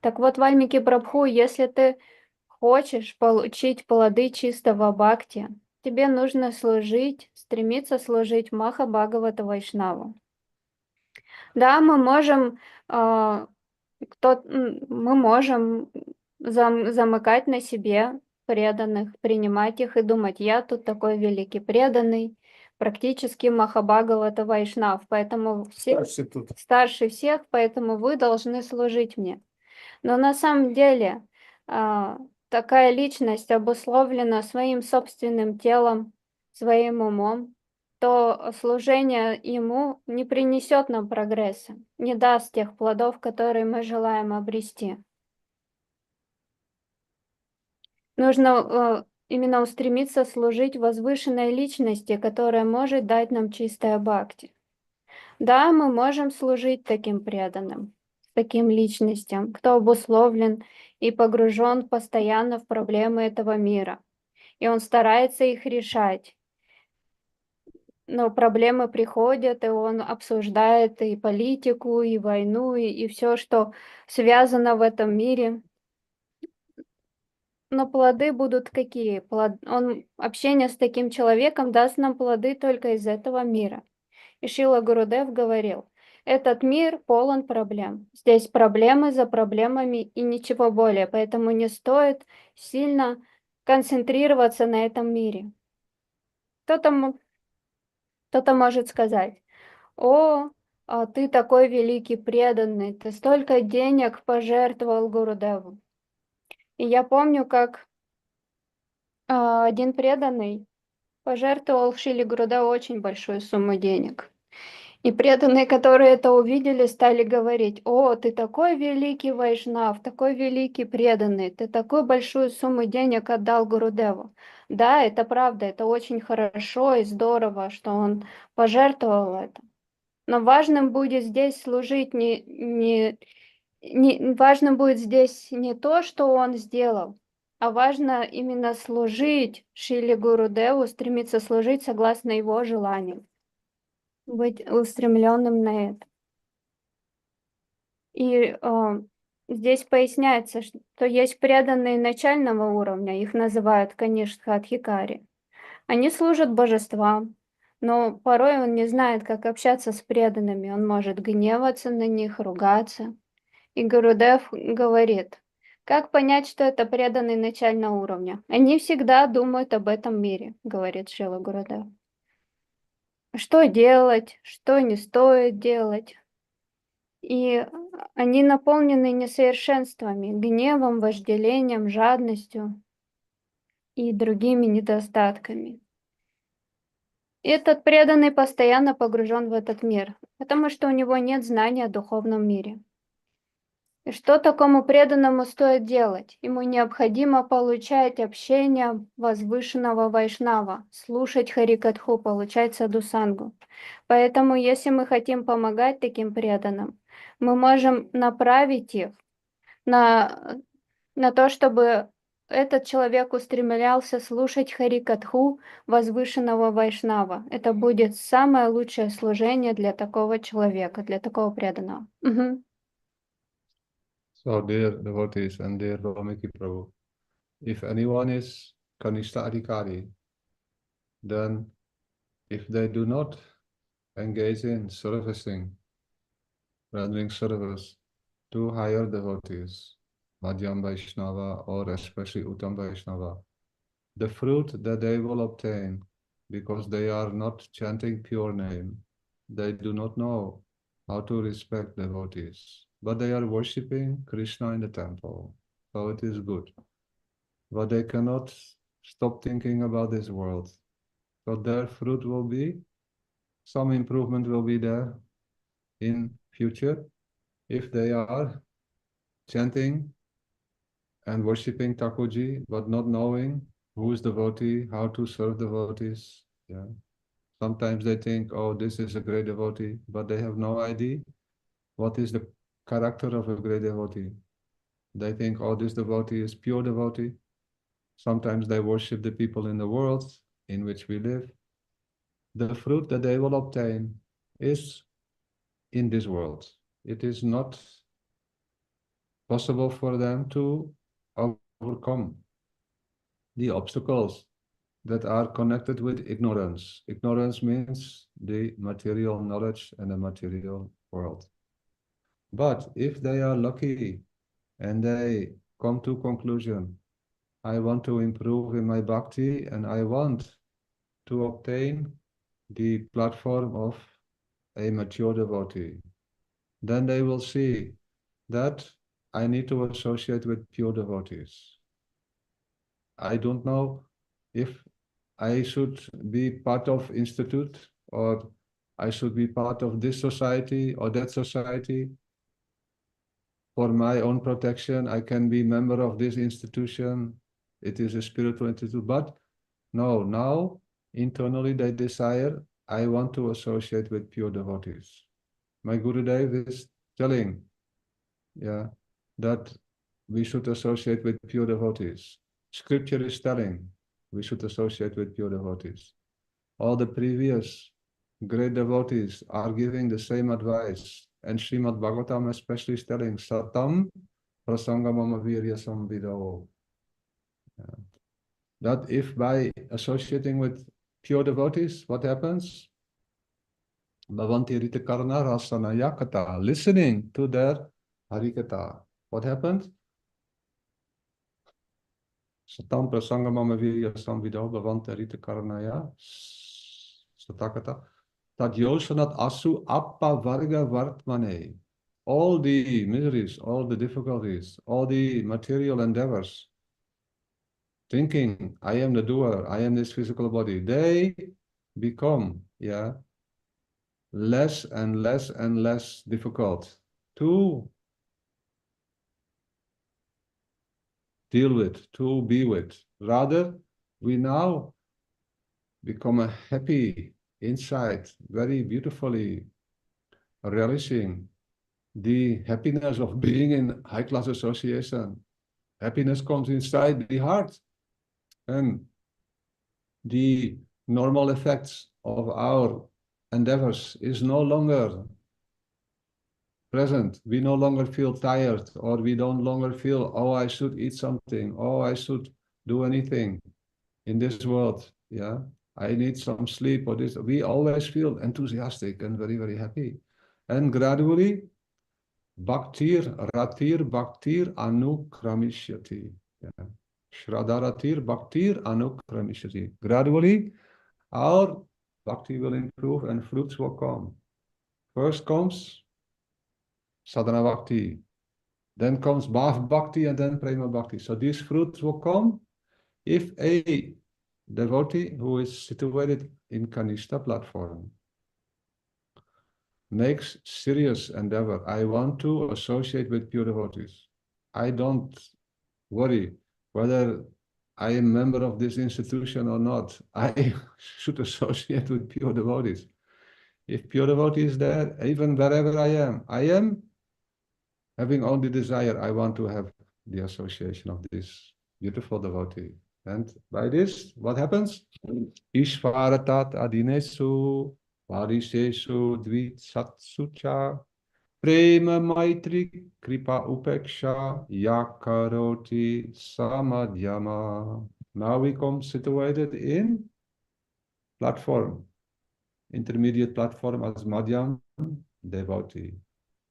A: Так вот, Вальмики Прабху, если ты хочешь получить плоды чистого бхакти, тебе нужно служить, стремиться служить Маха Бхагавата Вайшнаву. Да, мы можем, мы можем замыкать на себе преданных, принимать их и думать, я тут такой великий преданный, практически Махабхагавата Вайшнав, поэтому старше всех, поэтому вы должны служить мне. Но на самом деле такая личность обусловлена своим собственным телом, своим умом, то служение ему не принесет нам прогресса, не даст тех плодов, которые мы желаем обрести. Нужно именно устремиться служить возвышенной личности, которая может дать нам чистое бхакти. Да, мы можем служить таким преданным, таким личностям, кто обусловлен и погружен постоянно в проблемы этого мира. И он старается их решать. Но проблемы приходят, и он обсуждает и политику, и войну, и все, что связано в этом мире. Но плоды будут какие? Общение с таким человеком даст нам плоды только из этого мира. И Шрила Гурудев говорил, этот мир полон проблем. Здесь проблемы за проблемами и ничего более, поэтому не стоит сильно концентрироваться на этом мире. Кто-то может сказать, о, ты такой великий преданный, ты столько денег пожертвовал Гурудеву. И я помню, как один преданный пожертвовал Шриле Гурудеву очень большую сумму денег. И преданные, которые это увидели, стали говорить, о, ты такой великий вайшнав, такой великий преданный, ты такую большую сумму денег отдал Гурудеву. Да, это правда, это очень хорошо и здорово, что он пожертвовал это. Но важным будет здесь служить важным будет здесь не то, что он сделал, а важно именно служить Шриле Гурудеву, стремиться служить согласно его желаниям, быть устремленным на это. И здесь поясняется, что есть преданные начального уровня, их называют, конечно, адхикари. Они служат божествам, но порой он не знает, как общаться с преданными, он может гневаться на них, ругаться. И Гурудев говорит, как понять, что это преданные начального уровня? Они всегда думают об этом мире, говорит Шрила Гурудев. Что делать, что не стоит делать. И они наполнены несовершенствами, гневом, вожделением, жадностью и другими недостатками. И этот преданный постоянно погружен в этот мир, потому что у него нет знания о духовном мире. И что такому преданному стоит делать? Ему необходимо получать общение возвышенного вайшнава, слушать харикатху, получать садхусангу. Поэтому, если мы хотим помогать таким преданным, мы можем направить их на то, чтобы этот человек устремлялся слушать харикатху возвышенного вайшнава. Это будет самое лучшее служение для такого человека, для такого преданного. Угу.
C: So, dear devotees and dear Vamiki Prabhu, if anyone is krsna-dasa, then if they do not engage in servicing, rendering service to higher devotees, Madhyam Vaishnava or especially Uttam Vaishnava, the fruit that they will obtain, because they are not chanting pure name, they do not know how to respect devotees, but they are worshipping Krishna in the temple, so it is good. But they cannot stop thinking about this world, so their fruit will be, some improvement will be there in future if they are chanting and worshipping Thakurji, but not knowing who is devotee, how to serve devotees. Yeah. Sometimes they think, oh, this is a great devotee, but they have no idea what is the character of a great devotee. They think, oh, this devotee is pure devotee. Sometimes they worship the people in the world in which we live. The fruit that they will obtain is in this world. It is not possible for them to overcome the obstacles that are connected with ignorance. Ignorance means the material knowledge and the material world. But if they are lucky and they come to conclusion, I want to improve in my bhakti and I want to obtain the platform of a mature devotee, then they will see that I need to associate with pure devotees. I don't know if I should be part of institute or I should be part of this society or that society. For my own protection, I can be member of this institution. It is a spiritual institute, but no, now internally they desire, I want to associate with pure devotees. My Gurudev is telling, that we should associate with pure devotees. Scripture is telling we should associate with pure devotees. All the previous great devotees are giving the same advice. And Srimad Bhagavatam especially is telling Satam Prasangamama Viryasam Vido. That if by associating with pure devotees, what happens? Bhavanti Rita Karna Rasanaya Kata, listening to their Harikata. What happens? Satam Prasangamama Viryasam Vido Bhavanti Rita Karnaya Satakata. That Yosanat Asu Appa Varga Vartmane. All the miseries, all the difficulties, all the material endeavors, thinking, I am the doer, I am this physical body, they become, less and less and less difficult to deal with, to be with. Rather, we now become a happy inside, very beautifully relishing the happiness of being in high-class association. Happiness comes inside the heart. And the normal effects of our endeavors is no longer present. We no longer feel tired, or we don't longer feel, oh, I should eat something, oh, I should do anything in this world. I need some sleep or this. We always feel enthusiastic and very, very happy. And gradually, Bhaktir, Ratir, Bhaktir, Anukramishati. Shradaratir, Bhaktir, Anukramishati. Gradually, our Bhakti will improve and fruits will come. First comes Sadhana Bhakti, then comes Bhav Bhakti, and then Prema Bhakti. So these fruits will come if a devotee who is situated in Kanishta platform makes serious endeavor. I want to associate with pure devotees. I don't worry whether I am a member of this institution or not. I should associate with pure devotees. If pure devotee is there, even wherever I am having only desire, I want to have the association of this beautiful devotee. And by this, what happens? Ishvaratat adinesu Variseshu Dvitsatsucha Prema Maitri Kripa Upeksha Yakaroti Samadhyama. Now we come situated in platform, intermediate platform as Madhyam devotee.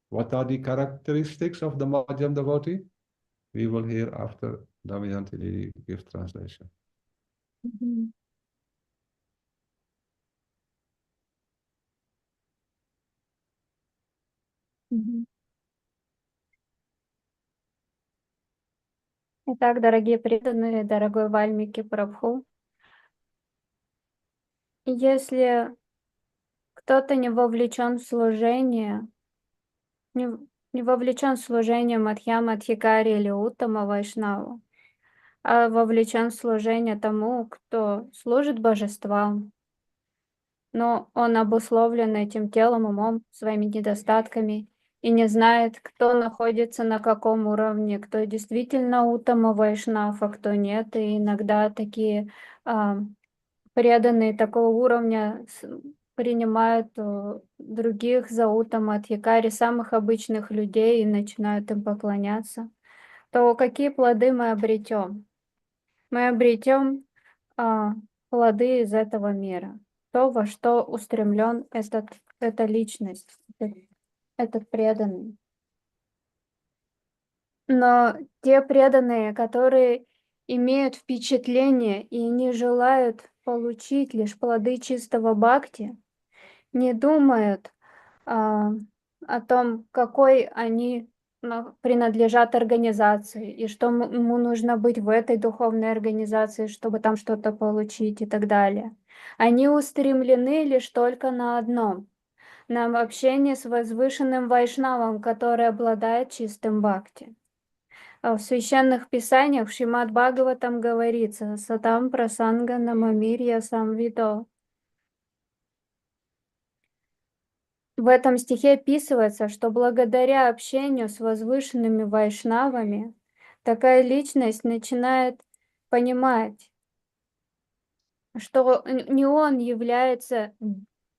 C: What are the characteristics of the Madhyam devotee? We will hear after Damayanti Lili give translation.
A: Итак, дорогие преданные, дорогой Вальмики Прабху, если кто-то не вовлечен в служение, не вовлечен в служение Мадхьяма, Адхикари или Уттама Вайшнаву, а вовлечен в служение тому, кто служит божествам, но он обусловлен этим телом, умом, своими недостатками, и не знает, кто находится на каком уровне, кто действительно Уттама Вайшнав, а кто нет. И иногда такие преданные такого уровня принимают других, зовут там Адхикари, самых обычных людей, и начинают им поклоняться, то какие плоды мы обретем? Мы обретем плоды из этого мира, то, во что устремлен эта личность, этот преданный. Но те преданные, которые имеют впечатление и не желают получить лишь плоды чистого бхакти, не думают о том, какой они принадлежат организации, и что ему нужно быть в этой духовной организации, чтобы там что-то получить и так далее. Они устремлены лишь только на одном, на общение с возвышенным вайшнавом, который обладает чистым бхакти. В священных писаниях в Шримад Бхагаватам говорится «Сатам прасанга намамирья самвидо». В этом стихе описывается, что благодаря общению с возвышенными вайшнавами такая личность начинает понимать, что не он является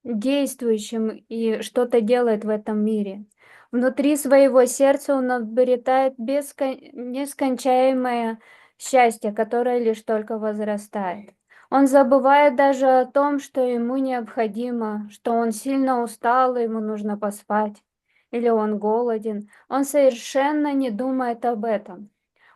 A: действующим и что-то делает в этом мире. Внутри своего сердца он обретает нескончаемое счастье, которое лишь только возрастает. Он забывает даже о том, что ему необходимо, что он сильно устал, и ему нужно поспать, или он голоден. Он совершенно не думает об этом.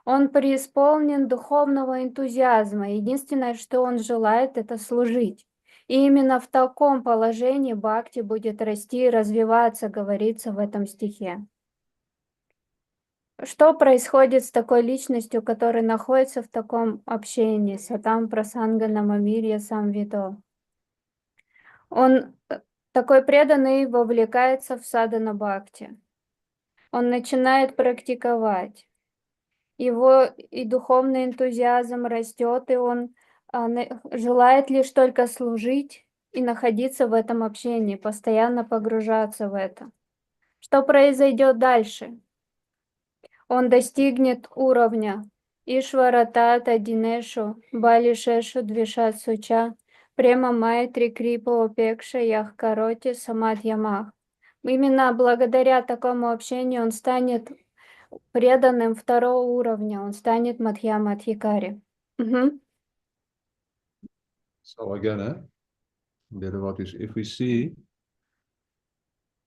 A: Он преисполнен духовного энтузиазма. Единственное, что он желает, это служить. И именно в таком положении бхакти будет расти и развиваться, говорится в этом стихе. Что происходит с такой личностью, которая находится в таком общении, сатам прасанга намамирья самвидо? Он, такой преданный, вовлекается в садхана бхакти. Он начинает практиковать. Его и духовный энтузиазм растет, и он желает лишь только служить и находиться в этом общении, постоянно погружаться в это. Что произойдет дальше? Он достигнет уровня Ишваратата Динешу, Балишешу Двишат Суча, Према Майтри Крипа Опекша Яхкароти Самадьямах. Именно благодаря такому общению он станет преданным второго уровня, он станет Мадхьяма Адхикари.
C: So again, devotees, if we see,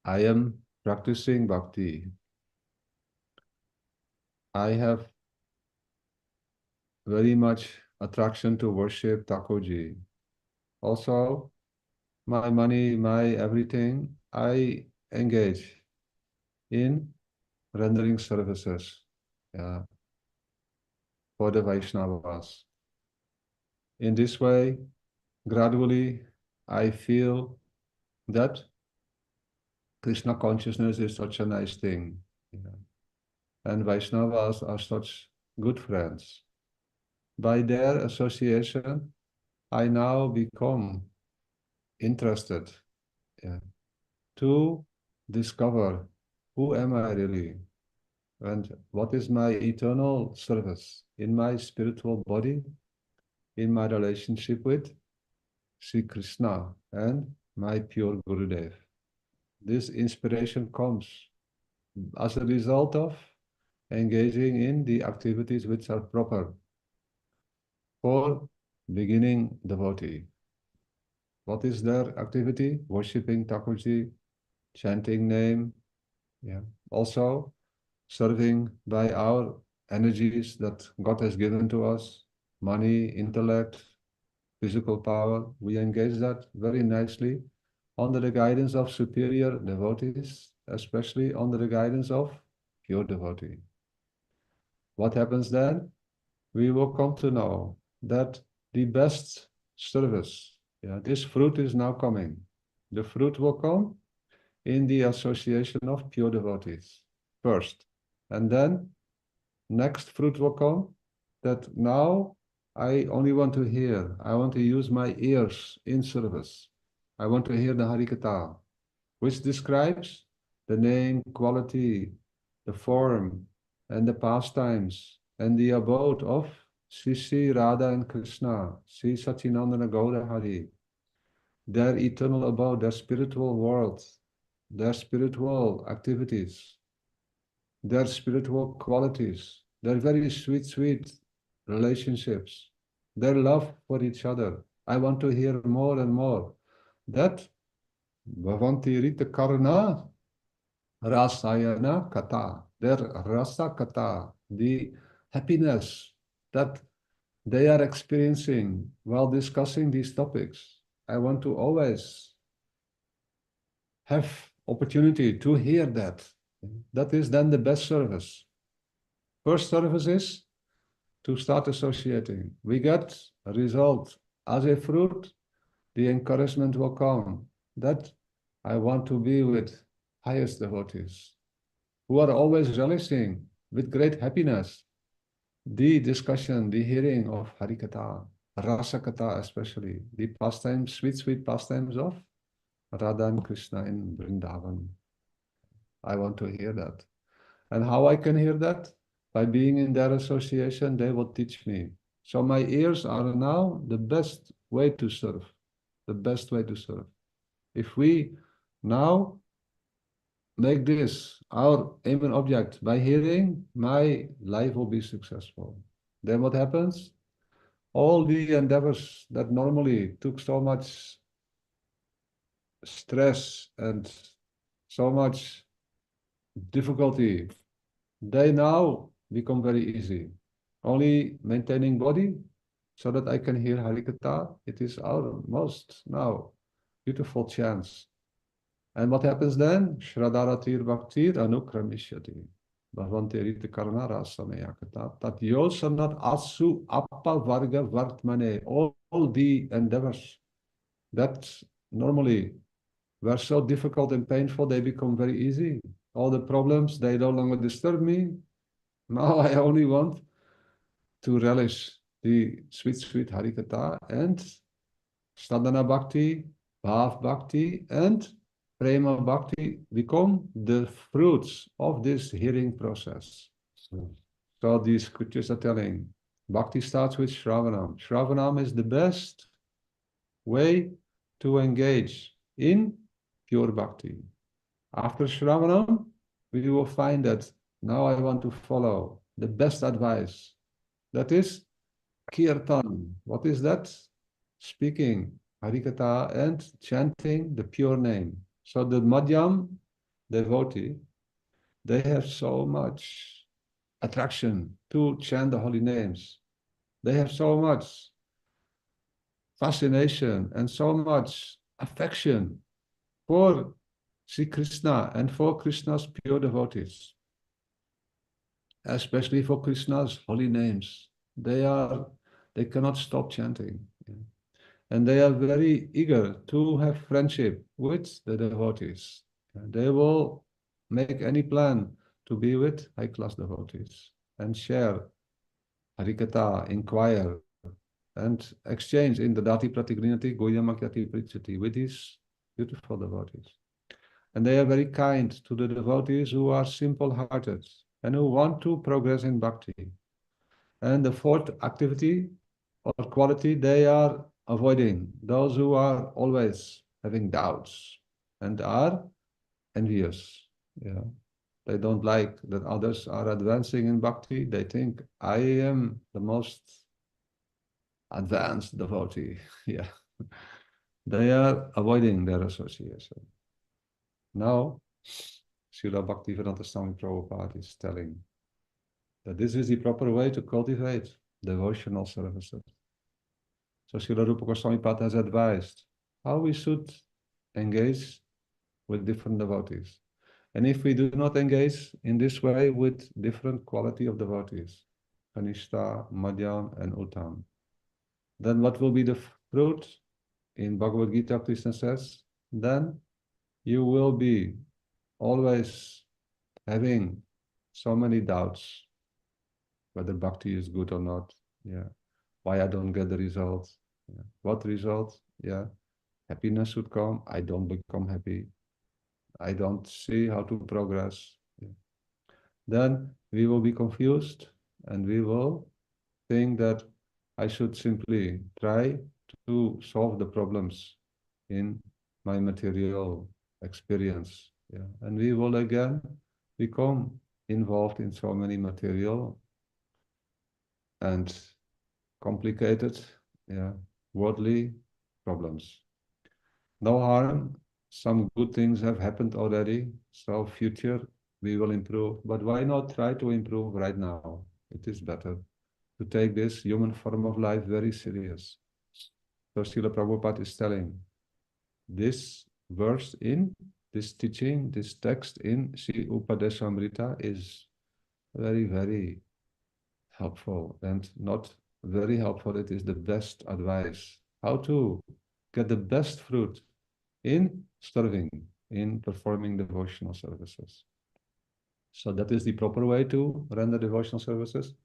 C: I am practicing bhakti, I have very much attraction to worship Thakurji. Also, my money, my everything, I engage in rendering services for the Vaishnavas. In this way, gradually, I feel that Krishna consciousness is such a nice thing. And Vaishnavas are such good friends. By their association, I now become interested to discover who am I really and what is my eternal service in my spiritual body, in my relationship with Sri Krishna and my pure Gurudev. This inspiration comes as a result of engaging in the activities which are proper for beginning devotee. What is their activity? Worshipping Thakurji, chanting name, also serving by our energies that God has given to us, money, intellect, physical power. We engage that very nicely under the guidance of superior devotees, especially under the guidance of pure devotee. What happens then? We will come to know that the best service, this fruit is now coming. The fruit will come in the association of pure devotees first. And then next fruit will come that now I only want to hear. I want to use my ears in service. I want to hear the Harikatha, which describes the name, quality, the form, and the pastimes, and the abode of Sri Radha and Krishna, Sri Satchinandana Gaura Hari. their eternal abode, their spiritual world, their spiritual activities, their spiritual qualities, their very sweet, sweet relationships, their love for each other. I want to hear more and more. That Bhavanti Rita Karna Rasayana Kata, their Rasa Kata, the happiness that they are experiencing while discussing these topics. I want to always have opportunity to hear that. That is then the best service. First service is to start associating. We get a result as a fruit, the encouragement will come that I want to be with highest devotees who are always relishing with great happiness the discussion, the hearing of Harikatha, Rasa Katha especially, the pastimes, sweet, sweet pastimes of Radha and Krishna in Vrindavan. I want to hear that. And how I can hear that? By being in their association, they will teach me. So my ears are now the best way to serve, the best way to serve. If we now make this our aim and object by hearing, my life will be successful. Then what happens? All the endeavors that normally took so much stress and so much difficulty, they now become very easy. Only maintaining body so that I can hear Harikatha, it is our most now beautiful chance. And what happens then? Shradaratir Bhaktir Anukramishati. Bhavanti Rita Karna Rasamaya Kata. Tat Yosanat Asu Appa Varga Vartmane. All the endeavors that normally were so difficult and painful, they become very easy. All the problems, they no longer disturb me. Now I only want to relish the sweet, sweet Harikatha and Sadhana Bhakti, Bhav Bhakti, and Prema Bhakti become the fruits of this hearing process. So these scriptures are telling, Bhakti starts with Shravanam. Shravanam is the best way to engage in pure Bhakti. After Shravanam, we will find that now I want to follow the best advice. That is Kirtan. What is that? Speaking Harikatha and chanting the pure name. So the Madhyam devotee, they have so much attraction to chant the holy names. They have so much fascination and so much affection for Sri Krishna and for Krishna's pure devotees, especially for Krishna's holy names. They cannot stop chanting. And they are very eager to have friendship with the devotees. They will make any plan to be with high-class devotees and share Harikatha, inquire, and exchange in the Dati Pratigrinati Goyamakyati Prichati with these beautiful devotees. And they are very kind to the devotees who are simple-hearted and who want to progress in bhakti. And the fourth activity or quality they are avoiding, those who are always having doubts and are envious. They don't like that others are advancing in bhakti. They think, I am the most advanced devotee. They are avoiding their association. Now, Srila Bhaktivedanta Swami Prabhupada is telling that this is the proper way to cultivate devotional services. So Srila Rupa Goswami Pad has advised how we should engage with different devotees. And if we do not engage in this way with different quality of devotees, Kanishta, Madhyam, and Uttam, then what will be the fruit? In Bhagavad Gita, Krishna says, then you will be always having so many doubts whether bhakti is good or not. Why I don't get the results. What results? Happiness would come. I don't become happy. I don't see how to progress. Then we will be confused and we will think that I should simply try to solve the problems in my material experience. Yeah. And we will again become involved in so many material and complicated, worldly problems. No harm. Some good things have happened already. So future we will improve. But why not try to improve right now? It is better to take this human form of life very serious. So Srila Prabhupada is telling this verse in this teaching, this text in Sri Upadeshamrita is very, very helpful, and not very helpful. It is the best advice. How to get the best fruit in serving, in performing devotional services. So that is the proper way to render devotional services.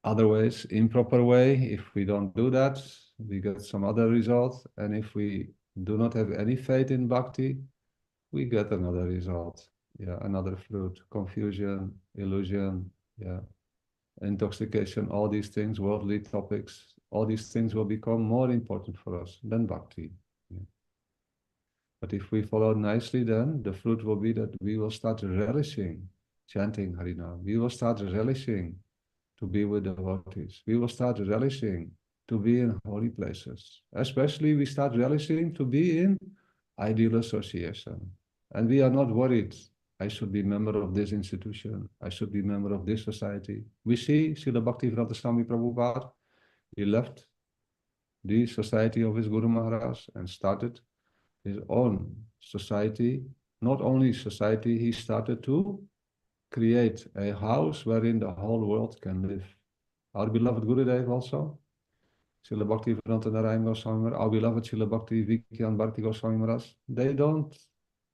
C: Other ways, improper way, if we don't do that, we get some other results. And if we do not have any faith in bhakti, we get another result. Yeah, another fruit, confusion, illusion, intoxication, all these things, worldly topics, all these things will become more important for us than bhakti. Yeah. But if we follow nicely, then the fruit will be that we will start relishing chanting Harinam. We will start relishing to be with devotees. We will start relishing to be in holy places. Especially we start relishing to be in ideal association. And we are not worried, I should be member of this institution, I should be member of this society. We see Srila Bhaktivedanta Swami Prabhupada, he left the society of his Guru Maharaj and started his own society. Not only society, he started to create a house wherein the whole world can live. Our beloved Gurudev also, Srila Bhaktivedanta Narayana Goswami Maharaj, our beloved Srila Bhakti Vikyan Bharti Goswami Maharaj, they don't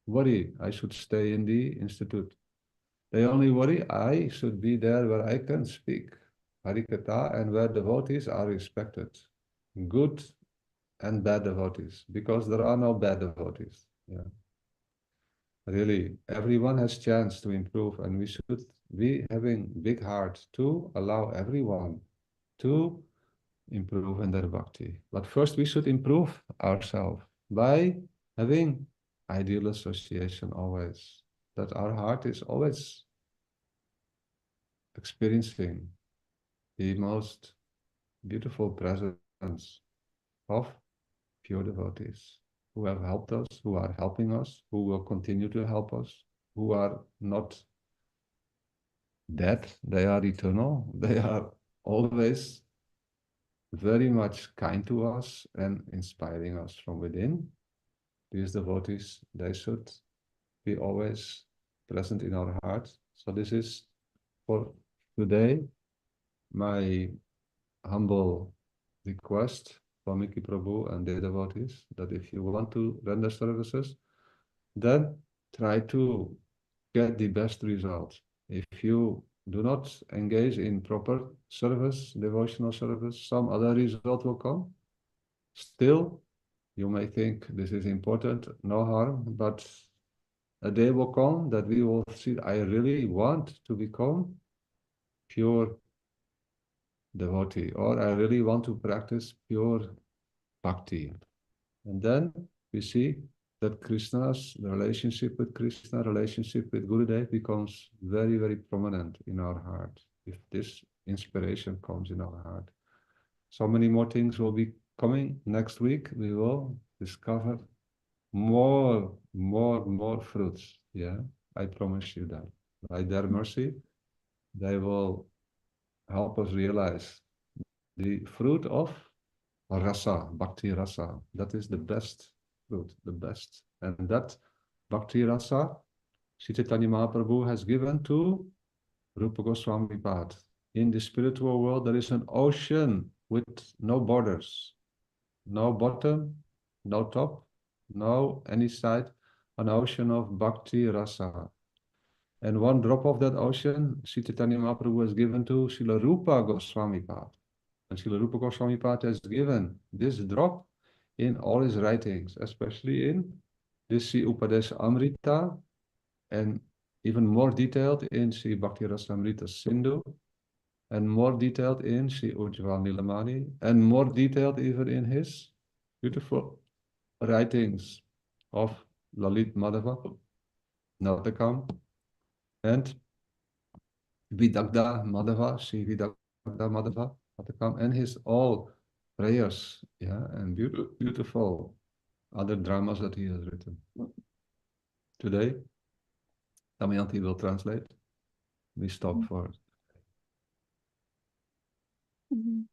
C: worry, I should stay in the institute. They only worry, I should be there where I can speak Harikatha and where devotees are respected. Good and bad devotees, because there are no bad devotees. Yeah. Really, everyone has chance to improve, and we should be having big heart to allow everyone to improve in their bhakti. But first we should improve ourselves by having ideal association always, that our heart is always experiencing the most beautiful presence of pure devotees who have helped us, who are helping us, who will continue to help us, who are not dead, they are eternal, they are always very much kind to us and inspiring us from within. These devotees, they should be always present in our hearts. So this is for today my humble request for Miki Prabhu and the devotees, that if you want to render services, then try to get the best result. If you do not engage in proper service, devotional service, some other result will come. Still, you may think this is important, no harm, but a day will come that we will see, I really want to become pure devotee, or I really want to practice pure bhakti. And then we see that Krishna's relationship with Krishna, relationship with Gurudev becomes very, very prominent in our heart. If this inspiration comes in our heart. So many more things will be coming. Next week, we will discover more fruits. Yeah, I promise you that. By their mercy, they will help us realize the fruit of rasa, bhakti rasa. That is the best fruit, the best. And that bhakti rasa, Sri Chaitanya Mahaprabhu has given to Rupa Goswami Pad. In the spiritual world, there is an ocean with no borders, no bottom, no top, no any side, an ocean of bhakti rasa. And one drop of that ocean, Sri Chaitanya Mahaprabhu has given to Srila Rupa Goswami Pad. And Srila Rupa Goswami Pad has given this drop in all his writings, especially in this Sri Upadesha Amrita, and even more detailed in Sri Bhakti Rasamrita Sindhu, and more detailed in Sri Ujjval Nilamani, and more detailed even in his beautiful writings of Lalit Madhava, Natakam, and Vidagda Madhava, Sri Vidagda Madhava, Natakam, and his all prayers, yeah, and beautiful other dramas that he has written. Today, Damayanti will translate. We stop for
A: Мгм.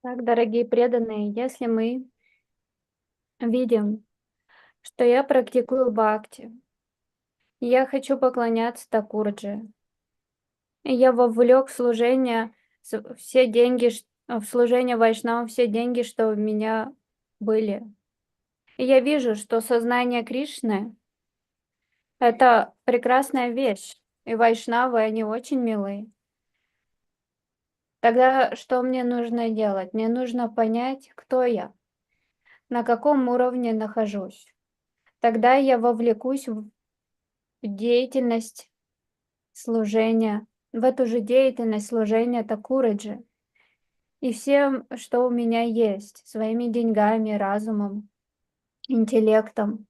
A: Так, дорогие преданные, если мы видим, что я практикую бхакти, и я хочу поклоняться Такурджи, и я вовлек в служение все деньги, в служение Вайшнава, все деньги, что у меня были. И я вижу, что сознание Кришны — это прекрасная вещь, и Вайшнавы, они очень милые. Тогда что мне нужно делать? Мне нужно понять, кто я, на каком уровне нахожусь. Тогда я вовлекусь в деятельность служения, в эту же деятельность служения Такураджи. И всем, что у меня есть, своими деньгами, разумом, интеллектом,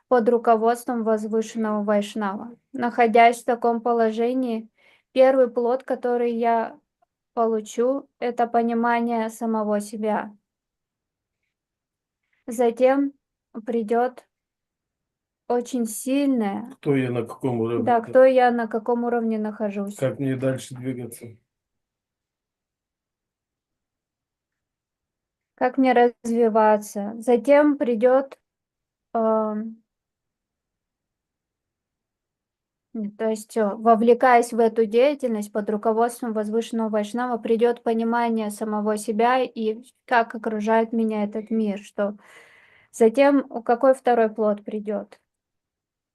A: под руководством возвышенного Вайшнава. Находясь в таком положении, первый плод, который я получу, это понимание самого себя. Затем придет очень сильное,
B: Кто я, на каком уровне?
A: да, кто я, на каком уровне нахожусь.
B: Как мне дальше двигаться?
A: Как мне развиваться. Затем придет, то есть, вовлекаясь в эту деятельность под руководством возвышенного Вайшнава, придет понимание самого себя и как окружает меня этот мир. Что затем какой второй плод придет?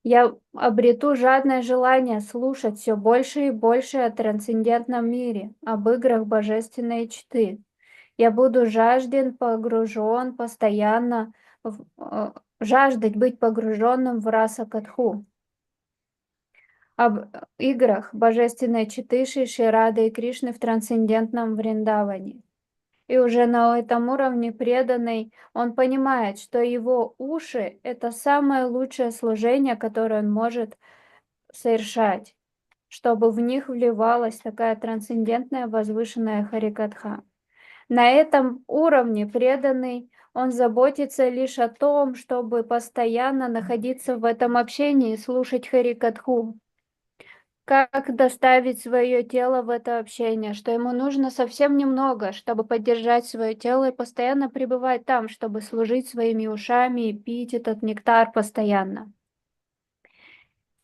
A: Я обрету жадное желание слушать все больше и больше о трансцендентном мире, об играх божественной читы. Я буду погружен постоянно, жаждать быть погруженным в раса Катху, об играх божественной читы Шрипада и Кришны в трансцендентном Вриндаване. И уже на этом уровне преданный, он понимает, что его уши — это самое лучшее служение, которое он может совершать, чтобы в них вливалась такая трансцендентная возвышенная харикатха. На этом уровне преданный, он заботится лишь о том, чтобы постоянно находиться в этом общении и слушать харикатху. Как доставить свое тело в это общение, что ему нужно совсем немного, чтобы поддержать свое тело и постоянно пребывать там, чтобы служить своими ушами и пить этот нектар постоянно.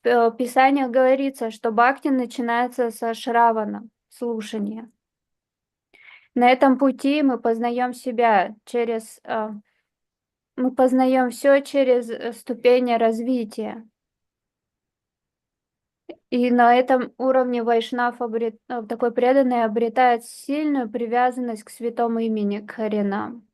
A: В Писаниях говорится, что бхакти начинается со шравана, слушания. На этом пути мы познаем себя мы познаем все через ступени развития. И на этом уровне вайшнав, такой преданный, обретает сильную привязанность к святому имени, к Харинам.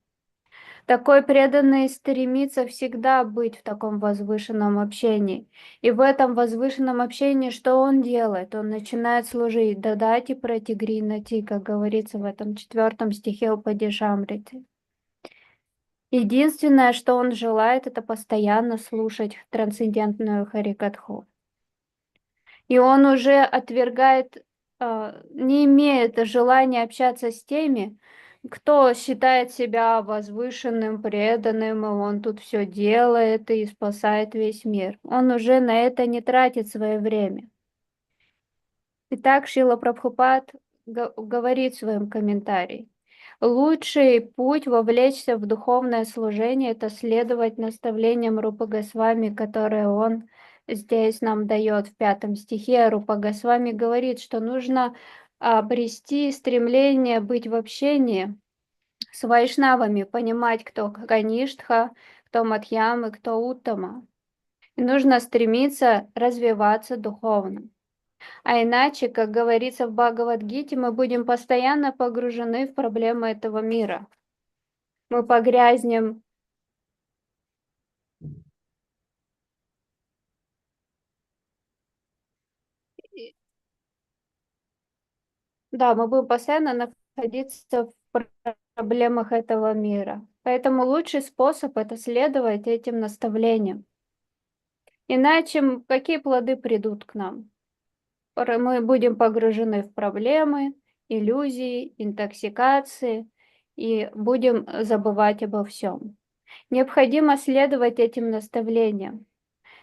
A: Такой преданный стремится всегда быть в таком возвышенном общении. И в этом возвышенном общении что он делает? Он начинает служить дадати пратигринати, как говорится в этом 4 стихе Упадешамриты. Единственное, что он желает, это постоянно слушать трансцендентную харикатху. И он уже отвергает, не имеет желания общаться с теми, кто считает себя возвышенным, преданным, и он тут все делает и спасает весь мир. Он уже на это не тратит свое время. Итак, Шрила Прабхупад говорит в своем комментарии: лучший путь вовлечься в духовное служение — это следовать наставлениям Рупа Госвами, которые он здесь нам дает в 5 стихе. Рупа Госвами говорит, что нужно обрести стремление быть в общении с вайшнавами, понимать, кто Каништха, кто Мадхьям и кто Уттама. И нужно стремиться развиваться духовно. А иначе, как говорится в Бхагавад-гите, мы будем постоянно погружены в проблемы этого мира. Мы погрязнем Да, мы будем постоянно находиться в проблемах этого мира. Поэтому лучший способ — это следовать этим наставлениям. Иначе какие плоды придут к нам? Мы будем погружены в проблемы, иллюзии, интоксикации и будем забывать обо всем. Необходимо следовать этим наставлениям.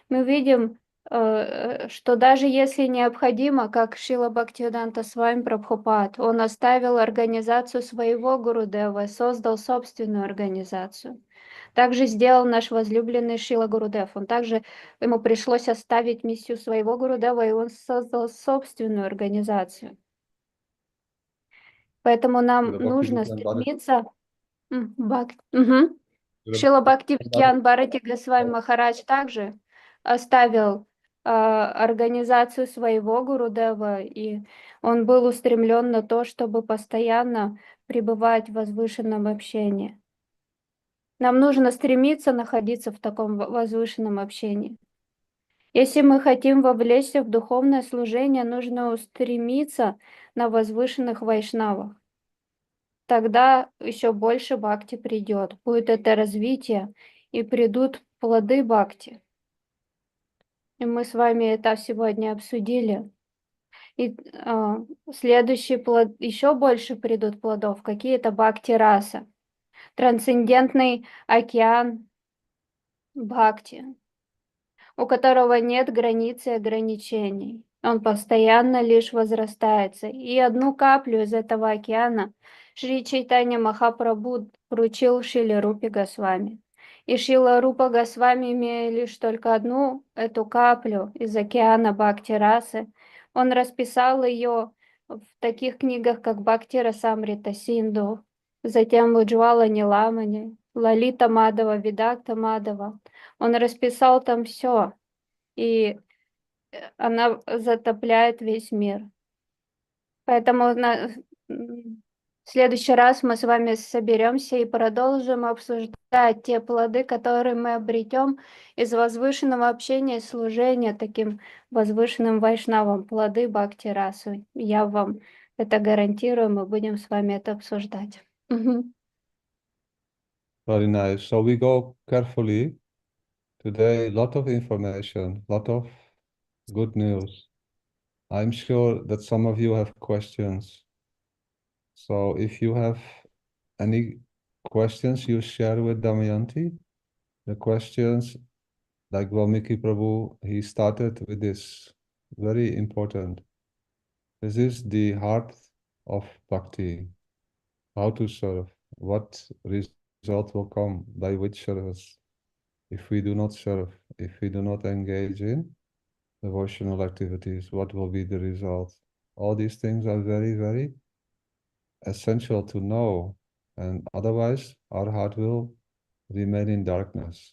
A: Мы видим, что даже если необходимо, как Шрила Бхактивиданта Свами Прабхупад, он оставил организацию своего Гурудева и создал собственную организацию. Также сделал наш возлюбленный Шрила Гурудев. Он также, ему пришлось оставить миссию своего Гурудева, и он создал собственную организацию. Поэтому нам нужно стремиться... Шрила Бхактивидан Бхарати Госвами Махарадж также оставил организацию своего Гурудева, и он был устремлен на то, чтобы постоянно пребывать в возвышенном общении. Нам нужно стремиться находиться в таком возвышенном общении. Если мы хотим вовлечься в духовное служение, нужно устремиться на возвышенных вайшнавах. Тогда еще больше бхакти придет, будет это развитие, и придут плоды бхакти. И мы с вами это сегодня обсудили. И следующий плод, еще больше придут плодов, какие-то бхакти-раса, трансцендентный океан бхакти, у которого нет границ и ограничений. Он постоянно лишь возрастается. И одну каплю из этого океана Шри Чайтанья Махапрабху вручил Шриле Рупе Госвами. И Шрила Рупа Госвами, имея лишь только одну эту каплю из океана Бхакти-расы, он расписал ее в таких книгах, как Бхакти Расамрита Синду, затем Уджвала Ниламани, Лалита Мадава, Видакта Мадава. Он расписал там все, и она затопляет весь мир. Поэтому в следующий раз мы с вами соберемся и продолжим обсуждать те плоды, которые мы обретем из возвышенного общения и служения таким возвышенным вайшнавам, плоды бхакти-расы. Я вам это гарантирую, мы будем с вами это обсуждать.
C: Very nice. So we go carefully. Today, lot of information, lot of good news. I'm sure that some of you have questions. So if you have any questions, you share with Damayanti. The questions, like Valmiki Prabhu, he started with this, very important. This is the heart of bhakti, how to serve, what result will come by which service. If we do not serve, if we do not engage in devotional activities, what will be the result? All these things are very, very essential to know, and otherwise our heart will remain in darkness.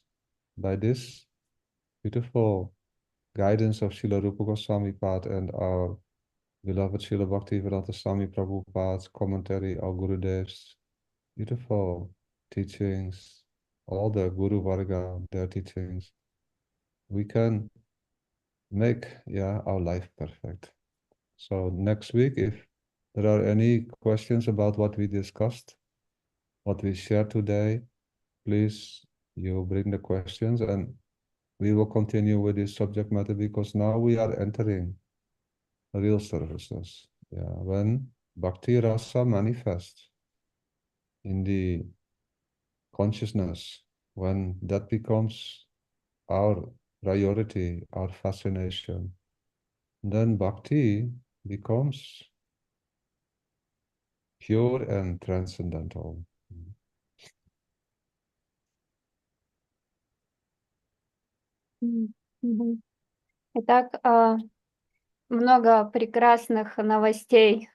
C: By this beautiful guidance of Srila Rupa Goswami Pad and our beloved Srila Bhaktivedanta Swami Prabhupada's commentary, our Gurudev's beautiful teachings, all the Guru Varga, their teachings, we can make our life perfect. So next week, if there are any questions about what we discussed, what we shared today, please you bring the questions and we will continue with this subject matter, because now we are entering real services. When Bhakti Rasa manifests in the consciousness, when that becomes our priority, our fascination, then Bhakti becomes pure and transcendental.
A: Итак, много прекрасных новостей,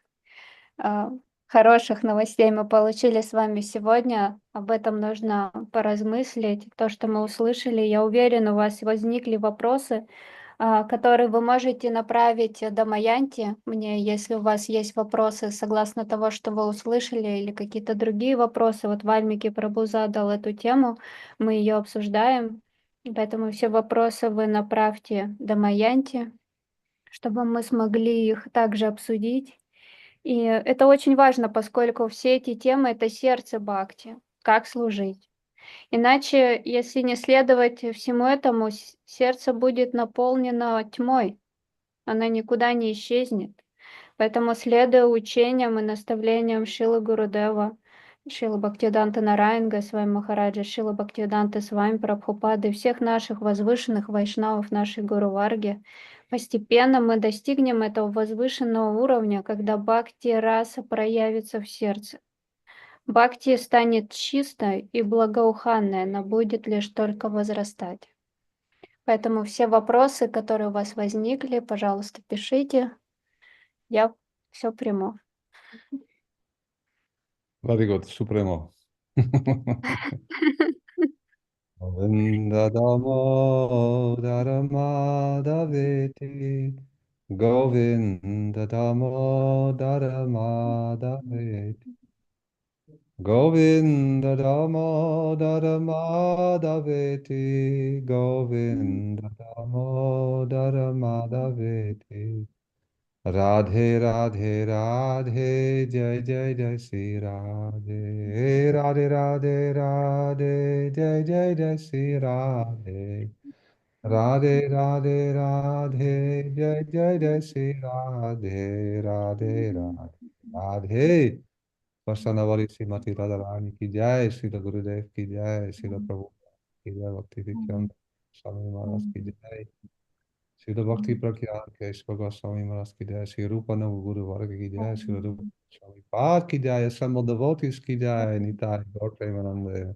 A: хороших новостей мы получили с вами сегодня. Об этом нужно поразмыслить. То, что мы услышали, я уверена, у вас возникли вопросы, которые вы можете направить Дамаянти мне, если у вас есть вопросы согласно того, что вы услышали, или какие-то другие вопросы. Вот Вальмики Прабху задал эту тему, мы ее обсуждаем. Поэтому все вопросы вы направьте Дамаянти, чтобы мы смогли их также обсудить. И это очень важно, поскольку все эти темы — это сердце бхакти, как служить. Иначе, если не следовать всему этому, сердце будет наполнено тьмой, она никуда не исчезнет. Поэтому, следуя учениям и наставлениям Шилы Гурудева, Шилы Бхактивиданта Нараяна Госвами Махараджа, Шилы Бхактивиданта Свами Прабхупады и всех наших возвышенных вайшнавов нашей Гуру Варги, постепенно мы достигнем этого возвышенного уровня, когда бхакти-раса проявится в сердце. Бхакти станет чистой и благоуханной, она будет лишь только возрастать. Поэтому все вопросы, которые у вас возникли, пожалуйста, пишите. Я все приму.
C: Very good, Supremo. Govinda Damodara Madhaveti. Govinda Damodara Madhaveti. Govinda Damodara Madhaveti. Govinda Damodara Madhaveti. Radhe Radhe Radhe Jai Jai Jai Sri Radhe Radhe Radhe Radhe Jai Jai Jai Sri Radhe Radhe Radhe Radhe Jai Jai Jai Sri Radhe Radhe Radhe Radhe Varsanavari Srimati Radharani ki jai, Srila Gurudev ki jai, Srila Prabhupada ki jai, Bhakti Vikrama Swami Maharaj ki jai, Srila Bhakti Pragyan Keshava Goswami Maharaj ki jai, Sri Rupananda Guru Varga ki jai, Srila Rupa Swami Pad ki jai, assembled devotees ki jai, Nitai Gaur Premanande.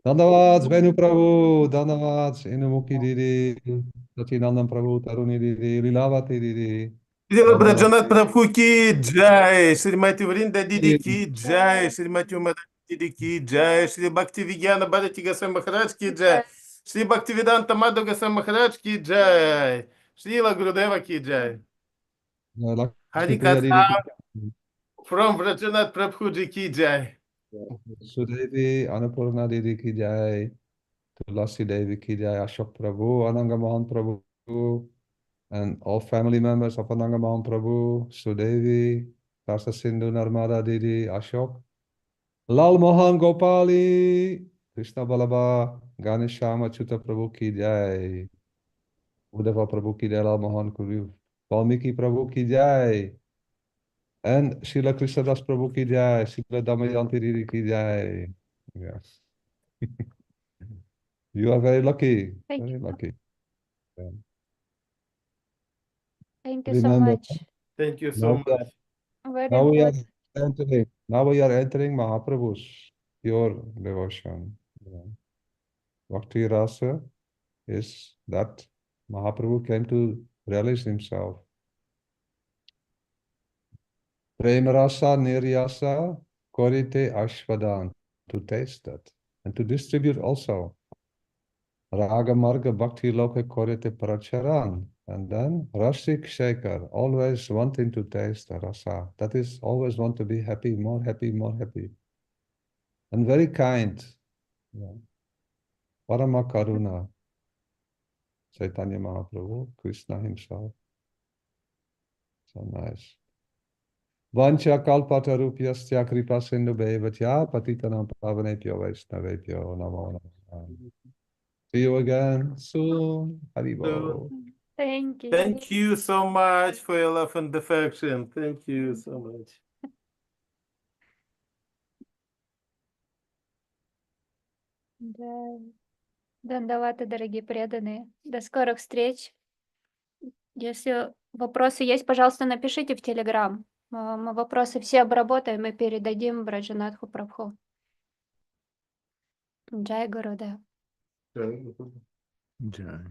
C: Dandavats, Venu Prabhu, Dandavats, Inumukhi Didi, Sacinandam Prabhu, Taruni Didi, Lilavati Didi,
B: Шрила
C: Dandavats.
B: Враджанатх Прабху ки джай, Шримати Вринда Диди ки джай, Шримати Умада Диди ки джай, Шри Бхакти Вигьяна Бхарати Госвами Махарадж ки джай, Шри Бхактивиданта Мадхава Госвами Махарадж ки джай, Шрила Гурудева ки джай.
C: Lakshmi
B: Хари
C: Priya
B: Катха
C: Didi ki
B: from Враджанатх Прабху ji ki jai.
C: Sudevi, Annapurna Didi ki jai, Tulasi Devi ki jai, Ashok Prabhu, Anangamohan Prabhu, and all family members of Anangamohan Prabhu, Sudevi, Rasa Sindhu Narmada Didi, Ashok, Lal Mohan Gopali, Krishna Balaba, Ganesham Achyuta Prabhu ki jai, Uddhava Prabhu ki jai, Lal Mohan Kuru, Valmiki Prabhu ki jai, and Srila Krishnadas Prabhu ki jai, Srila Damayanti Didi ki jai. Yes. You are very lucky.
A: Thank
C: Very
A: you.
C: lucky. Yeah.
A: Thank you so
C: Remember,
A: much.
B: Thank you so
C: now we
B: much.
C: are,
A: Very
C: now we are
A: important.
C: entering. Now we are entering Mahaprabhu's pure devotion. Yeah. Bhakti rasa is that Mahaprabhu came to realize himself. Prema rasa niryasa korite ashvadan, to taste that and to distribute also. Raga marga bhakti loka korite pracharan. And then Rasik Shekhar, always wanting to taste the rasa. That is, always want to be happy, more happy, more happy. And very kind. Yeah. Parama Karuna. Chaitanya Mahaprabhu, Krishna himself. So nice. Vancha kalpatarupyasya kripa sindhu bhavatya patitanam pavanepyo vaishnavepyo namo namaha. See you again soon. Haribo.
A: Thank you.
B: Thank you so much for your love and affection. Thank you so much.
A: Да. Дандаваты, дорогие преданные. До скорых встреч. Если вопросы есть, пожалуйста, напишите в Телеграм. Мы вопросы все обработаем и передадим Враджанатху Прабху. Джай Гурудев.
B: Jai.